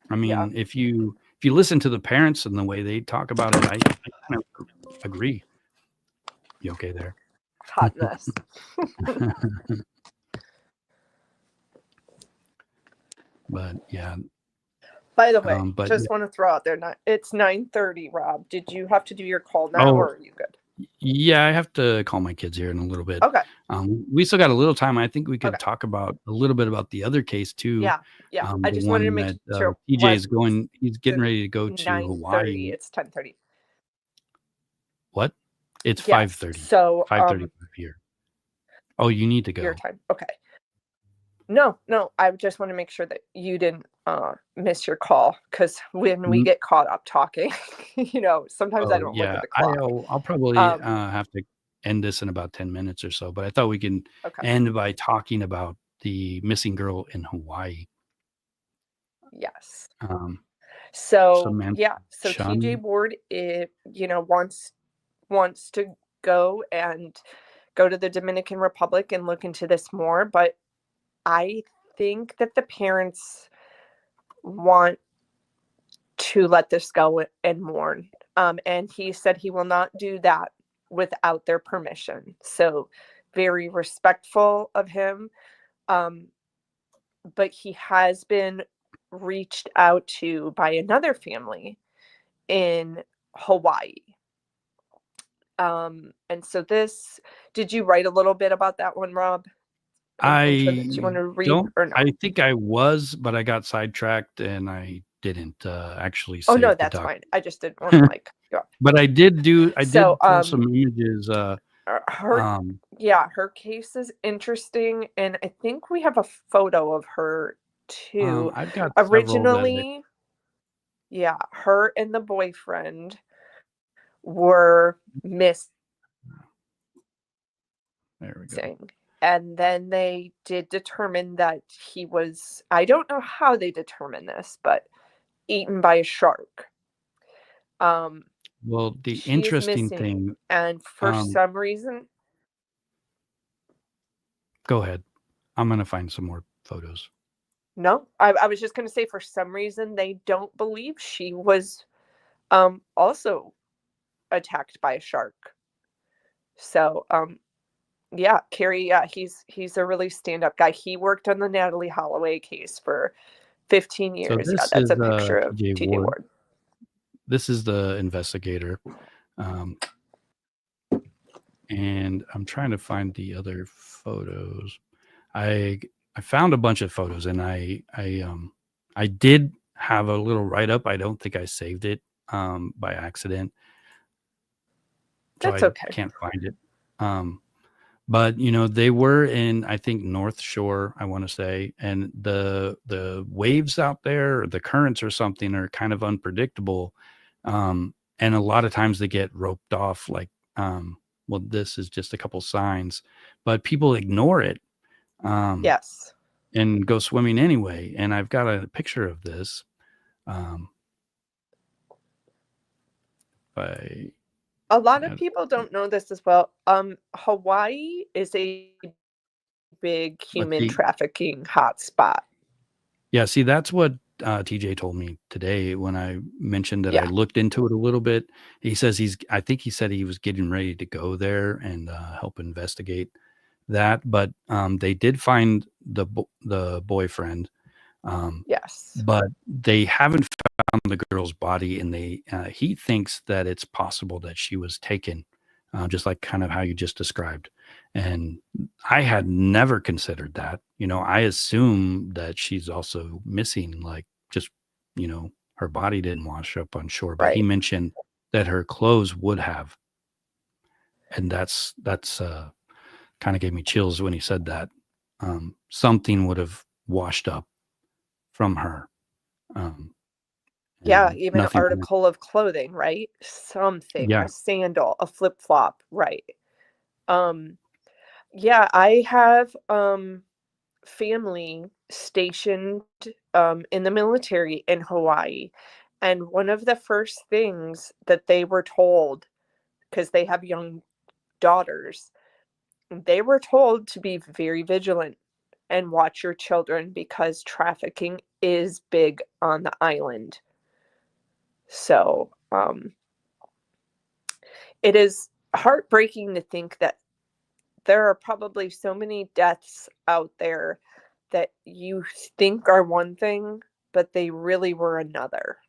I mean, if you listen to the parents and the way they talk about it, I kind of agree. You okay there? Hot mess. But yeah. By the way, just want to throw out there, it's 9:30, Rob. Did you have to do your call now, or are you good? Yeah, I have to call my kids here in a little bit. Okay. We still got a little time. I think we could talk about a little bit about the other case too. Yeah. I just wanted to make sure. TJ is going. He's getting ready to go to Hawaii. It's 10:30. What? It's 5:30. So 5:30 here. Oh, you need to go. Your time. Okay. No. I just want to make sure that you didn't miss your call, because when we get caught up talking, sometimes I don't look at the clock. I'll probably have to end this in about 10 minutes or so, but I thought we can end by talking about the missing girl in Hawaii. Yes. So TJ Ward, wants to go to the Dominican Republic and look into this more, but I think that the parents want to let this go and mourn. And he said he will not do that without their permission. So very respectful of him. But he has been reached out to by another family in Hawaii. And so did you write a little bit about that one, Rob? Intro that you want to read or no? I think I was, but I got sidetracked and I didn't actually Oh save no, the that's doc. fine. I just didn't want to go. But I did pull some images. Her case is interesting, and I think we have a photo of her too. I've got Originally, her and the boyfriend were missing. There we go. And then they did determine that he was, I don't know how they determined this, but eaten by a shark. Well, the interesting thing, and for some reason, go ahead. I'm going to find some more photos. No, I was just going to say, for some reason, they don't believe she was also attacked by a shark. So, Carrie, he's a really stand-up guy. He worked on the Natalie Holloway case for 15 years. So that's a picture of TJ Ward. This is the investigator. And I'm trying to find the other photos. I found a bunch of photos, and I did have a little write-up. I don't think I saved it by accident. So That's okay. I can't find it. But they were in, I think, North Shore, I want to say, and the waves out there, or the currents or something, are kind of unpredictable. And a lot of times they get roped off, like, well, this is just a couple signs, but people ignore it. Yes. And go swimming anyway. And I've got a picture of this. A lot of people don't know this as well. Hawaii is a big human trafficking hotspot. Yeah, see, that's what TJ told me today when I mentioned that I looked into it a little bit. He says I think he said he was getting ready to go there and help investigate that. But they did find the boyfriend. Yes. But they haven't found the girl's body, and he thinks that it's possible that she was taken, just like kind of how you just described. And I had never considered that. I assume that she's also missing, like, just, her body didn't wash up on shore, but he mentioned that her clothes would have. And that's kind of gave me chills when he said that. Something would have washed up from her. Even an article of clothing, right? Something, a sandal, a flip-flop, right? I have family stationed in the military in Hawaii, and one of the first things that they were told, because they have young daughters, they were told to be very vigilant and watch your children, because trafficking is big on the island. So it is heartbreaking to think that there are probably so many deaths out there that you think are one thing, but they really were another.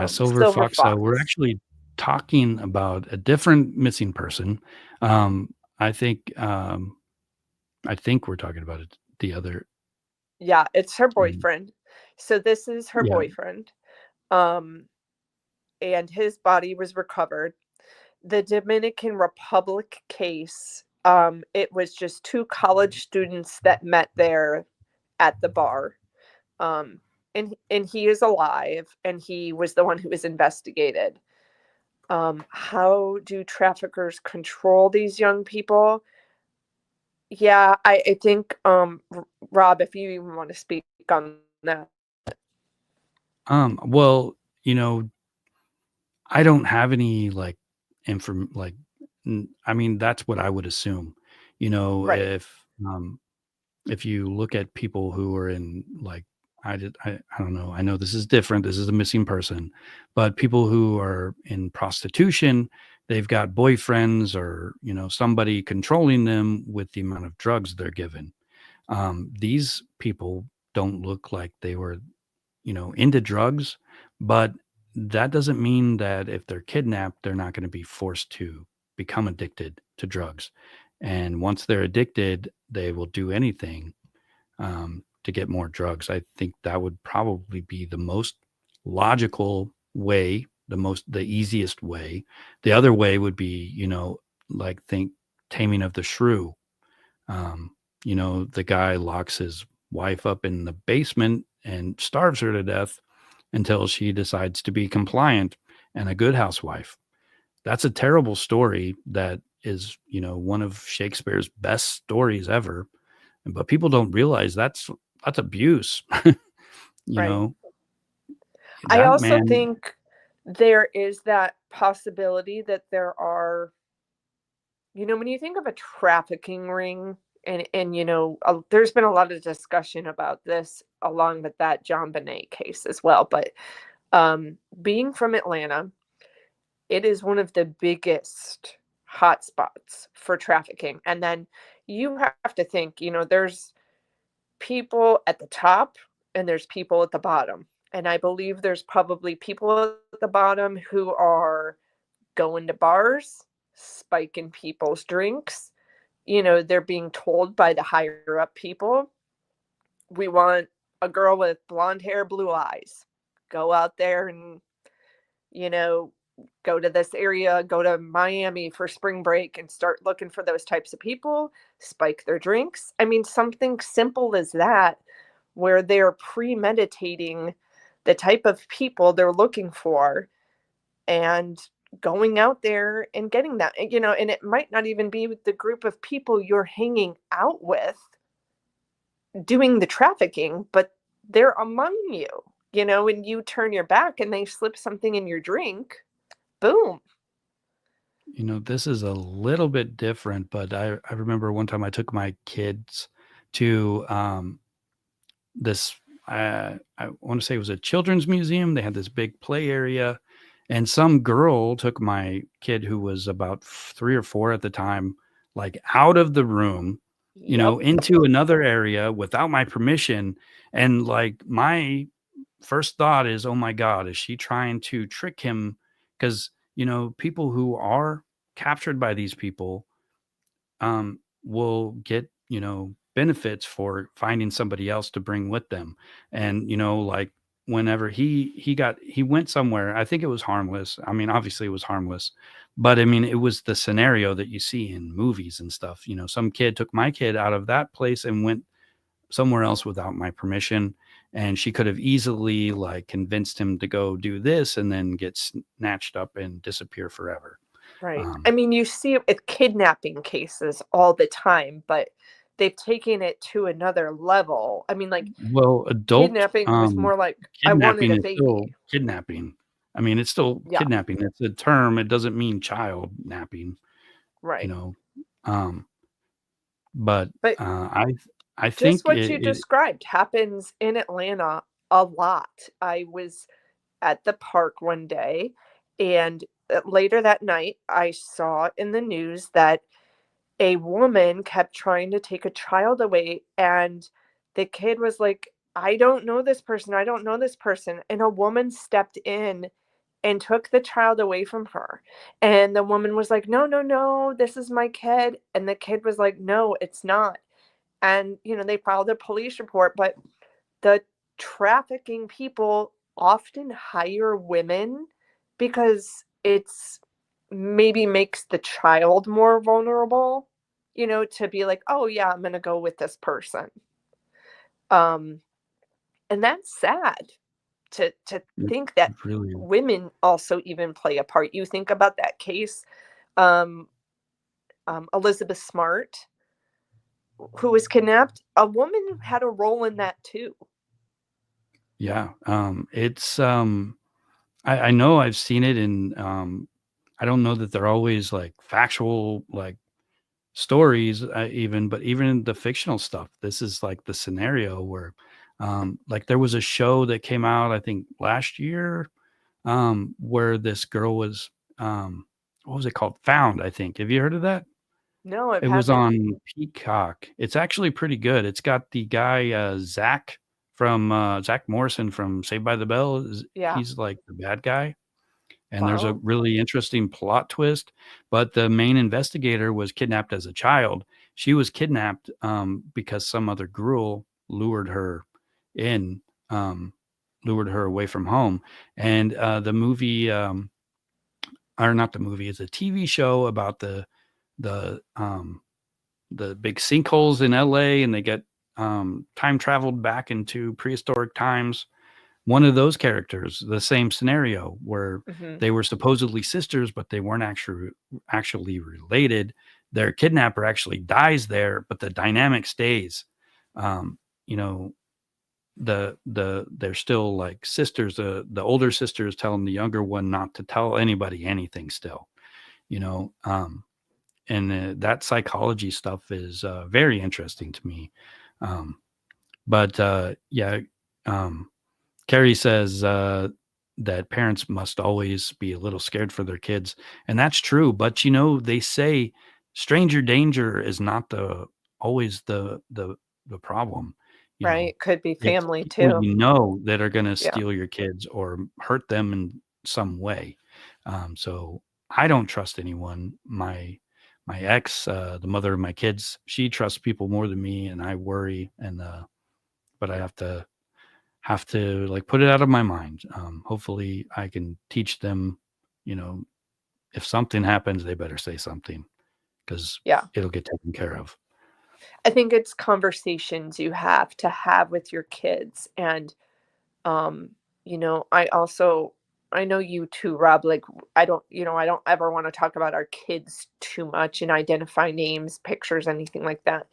Silver Fox. We're actually talking about a different missing person. I think we're talking about the other. Yeah, it's her boyfriend. So this is her boyfriend. And his body was recovered. The Dominican Republic case, it was just 2 college students that met there at the bar. And he is alive, and he was the one who was investigated. How do traffickers control these young people? Yeah, I think, Rob, if you even want to speak on that. Well, I don't have any I mean, that's what I would assume, if if you look at people who are in like, I don't know. I know this is different. This is a missing person, but people who are in prostitution, they've got boyfriends or, somebody controlling them with the amount of drugs they're given. These people don't look like they were, into drugs, but that doesn't mean that if they're kidnapped, they're not going to be forced to become addicted to drugs. And once they're addicted, they will do anything to get more drugs. I think that would probably be the most logical way, the easiest way. The other way would be, like think Taming of the Shrew. The guy locks his wife up in the basement and starves her to death until she decides to be compliant and a good housewife. That's a terrible story that is, one of Shakespeare's best stories ever. But people don't realize that's abuse. Right. I That also man, think there is that possibility that there are, when you think of a trafficking ring, and there's been a lot of discussion about this along with that John Bonet case as well. But being from Atlanta, it is one of the biggest hotspots for trafficking. And then you have to think, there's people at the top and there's people at the bottom. And I believe there's probably people at the bottom who are going to bars, spiking people's drinks. They're being told by the higher up people, we want a girl with blonde hair, blue eyes. Go out there and, you know, go to this area, go to Miami for spring break and start looking for those types of people, spike their drinks. I mean, something simple as that, where they're premeditating the type of people they're looking for and going out there and getting that, and it might not even be with the group of people you're hanging out with doing the trafficking, but they're among you, and you turn your back and they slip something in your drink, boom. this is a little bit different, but I remember one time I took my kids to this, I want to say it was a children's museum. They had this big play area, and some girl took my kid who was about 3 or 4 at the time, like out of the room, Yep. into another area without my permission. And like my first thought is, oh my God, is she trying to trick him? Because, people who are captured by these people will get, benefits for finding somebody else to bring with them. And, like whenever he went somewhere, I think it was harmless. I mean, obviously it was harmless, but I mean, it was the scenario that you see in movies and stuff. Some kid took my kid out of that place and went somewhere else without my permission. And she could have easily like convinced him to go do this and then get snatched up and disappear forever. Right. I mean, you see it with kidnapping cases all the time, but they've taken it to another level. I mean, like, Well, adult kidnapping was more like, I wanted kidnapping a is still baby. kidnapping. I mean, it's still Yeah. kidnapping. It's a term. It doesn't mean child napping, Right. Um, but But I just think what you described happens in Atlanta a lot. I was at the park one day, and later that night, I saw in the news that a woman kept trying to take a child away, and the kid was like, I don't know this person. I don't know this person. And a woman stepped in and took the child away from her. And the woman was like, no, no, no, this is my kid. And the kid was like, no, it's not. And, they filed a police report, but the trafficking people often hire women because it's maybe makes the child more vulnerable, to be like, oh yeah, I'm gonna go with this person. And that's sad to it think that really, women also even play a part. You think about that case, um, Elizabeth Smart, who was kidnapped. A woman had a role in that too. yeah. It's I know I've seen it in I don't know that they're always like factual, like stories, even, but even the fictional stuff. This is like the scenario where, like, there was a show that came out, I think, last year, where this girl was, what was it called? Found, I think. Have you heard of that? No, it It was hasn't. on Peacock. It's actually pretty good. It's got the guy, Zach Zach Morrison from Saved by the Bell. Yeah. He's like the bad guy. And there's a Wow. really interesting plot twist. But the main investigator was kidnapped as a child. She was kidnapped because some other girl lured her in, lured her away from home. And the movie, or not the movie, it's a TV show about the big sinkholes in LA, and they get time traveled back into prehistoric times. One of those characters, the same scenario where Mm-hmm. they were supposedly sisters, but they weren't actually related. Their kidnapper actually dies there, but the dynamic stays. You know, they're still like sisters. The older sister is telling the younger one not to tell anybody anything still, you know. And that psychology stuff is very interesting to me. But yeah, Carrie says that parents must always be a little scared for their kids, and that's true. But you know, they say stranger danger is not always the problem. You know, Right. Could be it's family people too. you know that are going to Yeah. steal your kids or hurt them in some way. So I don't trust anyone. My ex, the mother of my kids, she trusts people more than me, and I worry. And but I have to like put it out of my mind. Hopefully I can teach them, you know, if something happens, they better say something, because Yeah. it'll get taken care of. I think it's conversations you have to have with your kids. And, you know, I know you too, Rob, like, I don't ever want to talk about our kids too much and identify names, pictures, anything like that.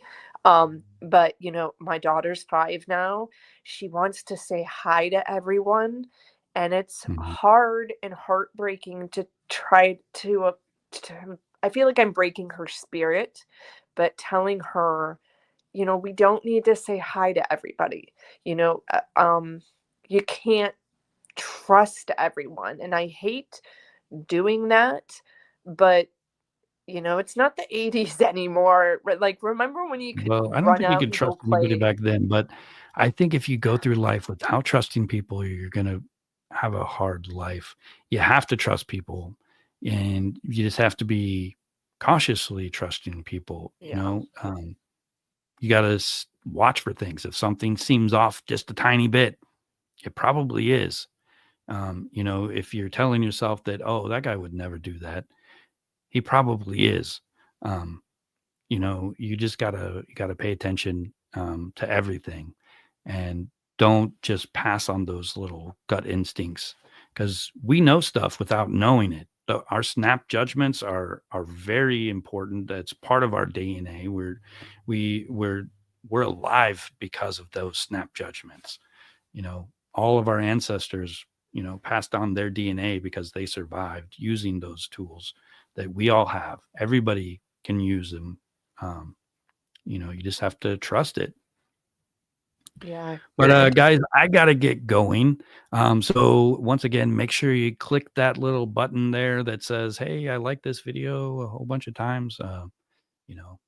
But, you know, my daughter's 5 now. She wants to say hi to everyone. And it's Mhm. hard and heartbreaking to try I feel like I'm breaking her spirit, but telling her, you know, we don't need to say hi to everybody. You know, you can't trust everyone. And I hate doing that, but you know, it's not the 80s anymore. Like, remember when you could Well, I don't run think you out could and go trust anybody play? back then, but I think if you go through life without trusting people, you're going to have a hard life. You have to trust people, and you just have to be cautiously trusting people. You Yeah. know, you got to watch for things. If something seems off just a tiny bit, it probably is. You know, if you're telling yourself that, oh, that guy would never do that, he probably is. Um, you know, you gotta pay attention to everything, and don't just pass on those little gut instincts, because we know stuff without knowing it. Our snap judgments are very important. That's part of our DNA. We we're we're alive because of those snap judgments. You know, all of our ancestors, you know, passed on their DNA because they survived using those tools that we all have. Everybody can use them. um, you know, you just have to trust it. Yeah. But You're guys, I gotta get going. So once again, make sure you click that little button there that says, "Hey, I like this video," a whole bunch of times. You know,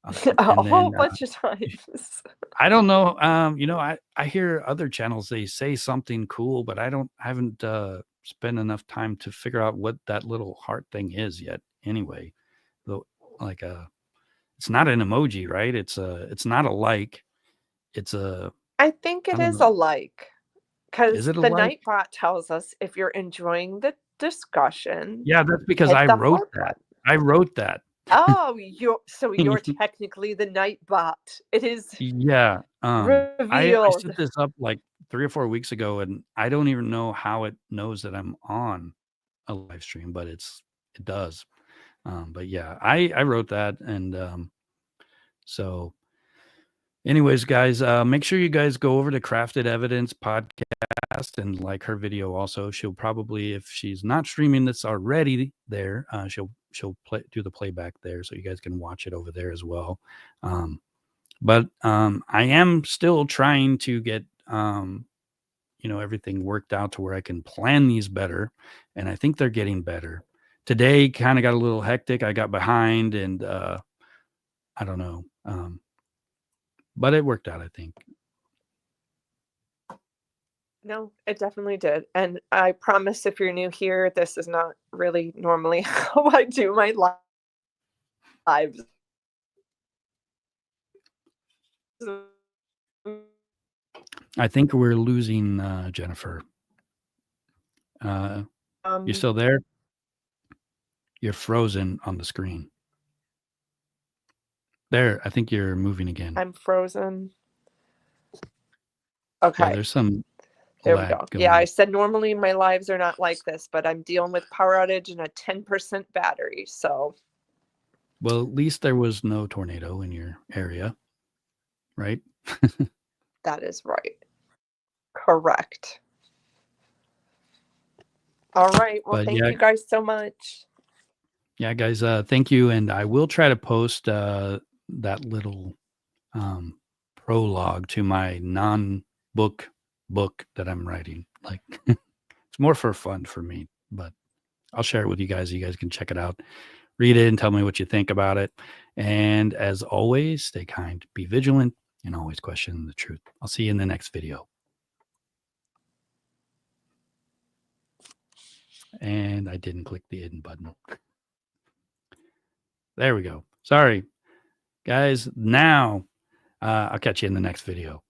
a and whole then bunch of times. I don't know. You know, I hear other channels, they say something cool, but I haven't spent enough time to figure out what that little heart thing is yet. Anyway, though, like it's not an emoji, right? It's not a like. It's a I think I it don't is know. a like, Is because it a the like? Nightbot tells us if you're enjoying the discussion, Yeah, that's because hit I the wrote heart that. button. I wrote that. Oh, you're technically the Nightbot. It is Yeah. I revealed. set this up like 3 or 4 weeks ago, and I don't even know how it knows that I'm on a live stream, but it does. But yeah, I wrote that, and so anyways, guys, make sure you guys go over to Crafted Evidence podcast and like her video also. She'll probably, if she's not streaming this already there, she'll she'll do the playback there, so you guys can watch it over there as well. But I am still trying to get everything worked out to where I can plan these better, and I think they're getting better. Today kind of got a little hectic. I got behind, and I don't know, but it worked out, I think. No, it definitely did. And I promise, if you're new here, this is not really normally how I do my lives. I think we're losing Jennifer. You still there? You're frozen on the screen. There, I think you're moving again. I'm frozen. Okay. Yeah, there's some there we go. going Yeah, on. I said normally my lives are not like this, but I'm dealing with power outage and a 10% battery. So, well, at least there was no tornado in your area, right? That is right. Correct. All right. Well, thank you guys so much. Yeah, guys, thank you. And I will try to post that little prologue to my non-book book that I'm writing. Like, it's more for fun for me, but I'll share it with you guys. You guys can check it out, read it, and tell me what you think about it. And as always, stay kind, be vigilant, and always question the truth. I'll see you in the next video. And I didn't click the hidden button. There we go. Sorry, guys. Now, I'll catch you in the next video.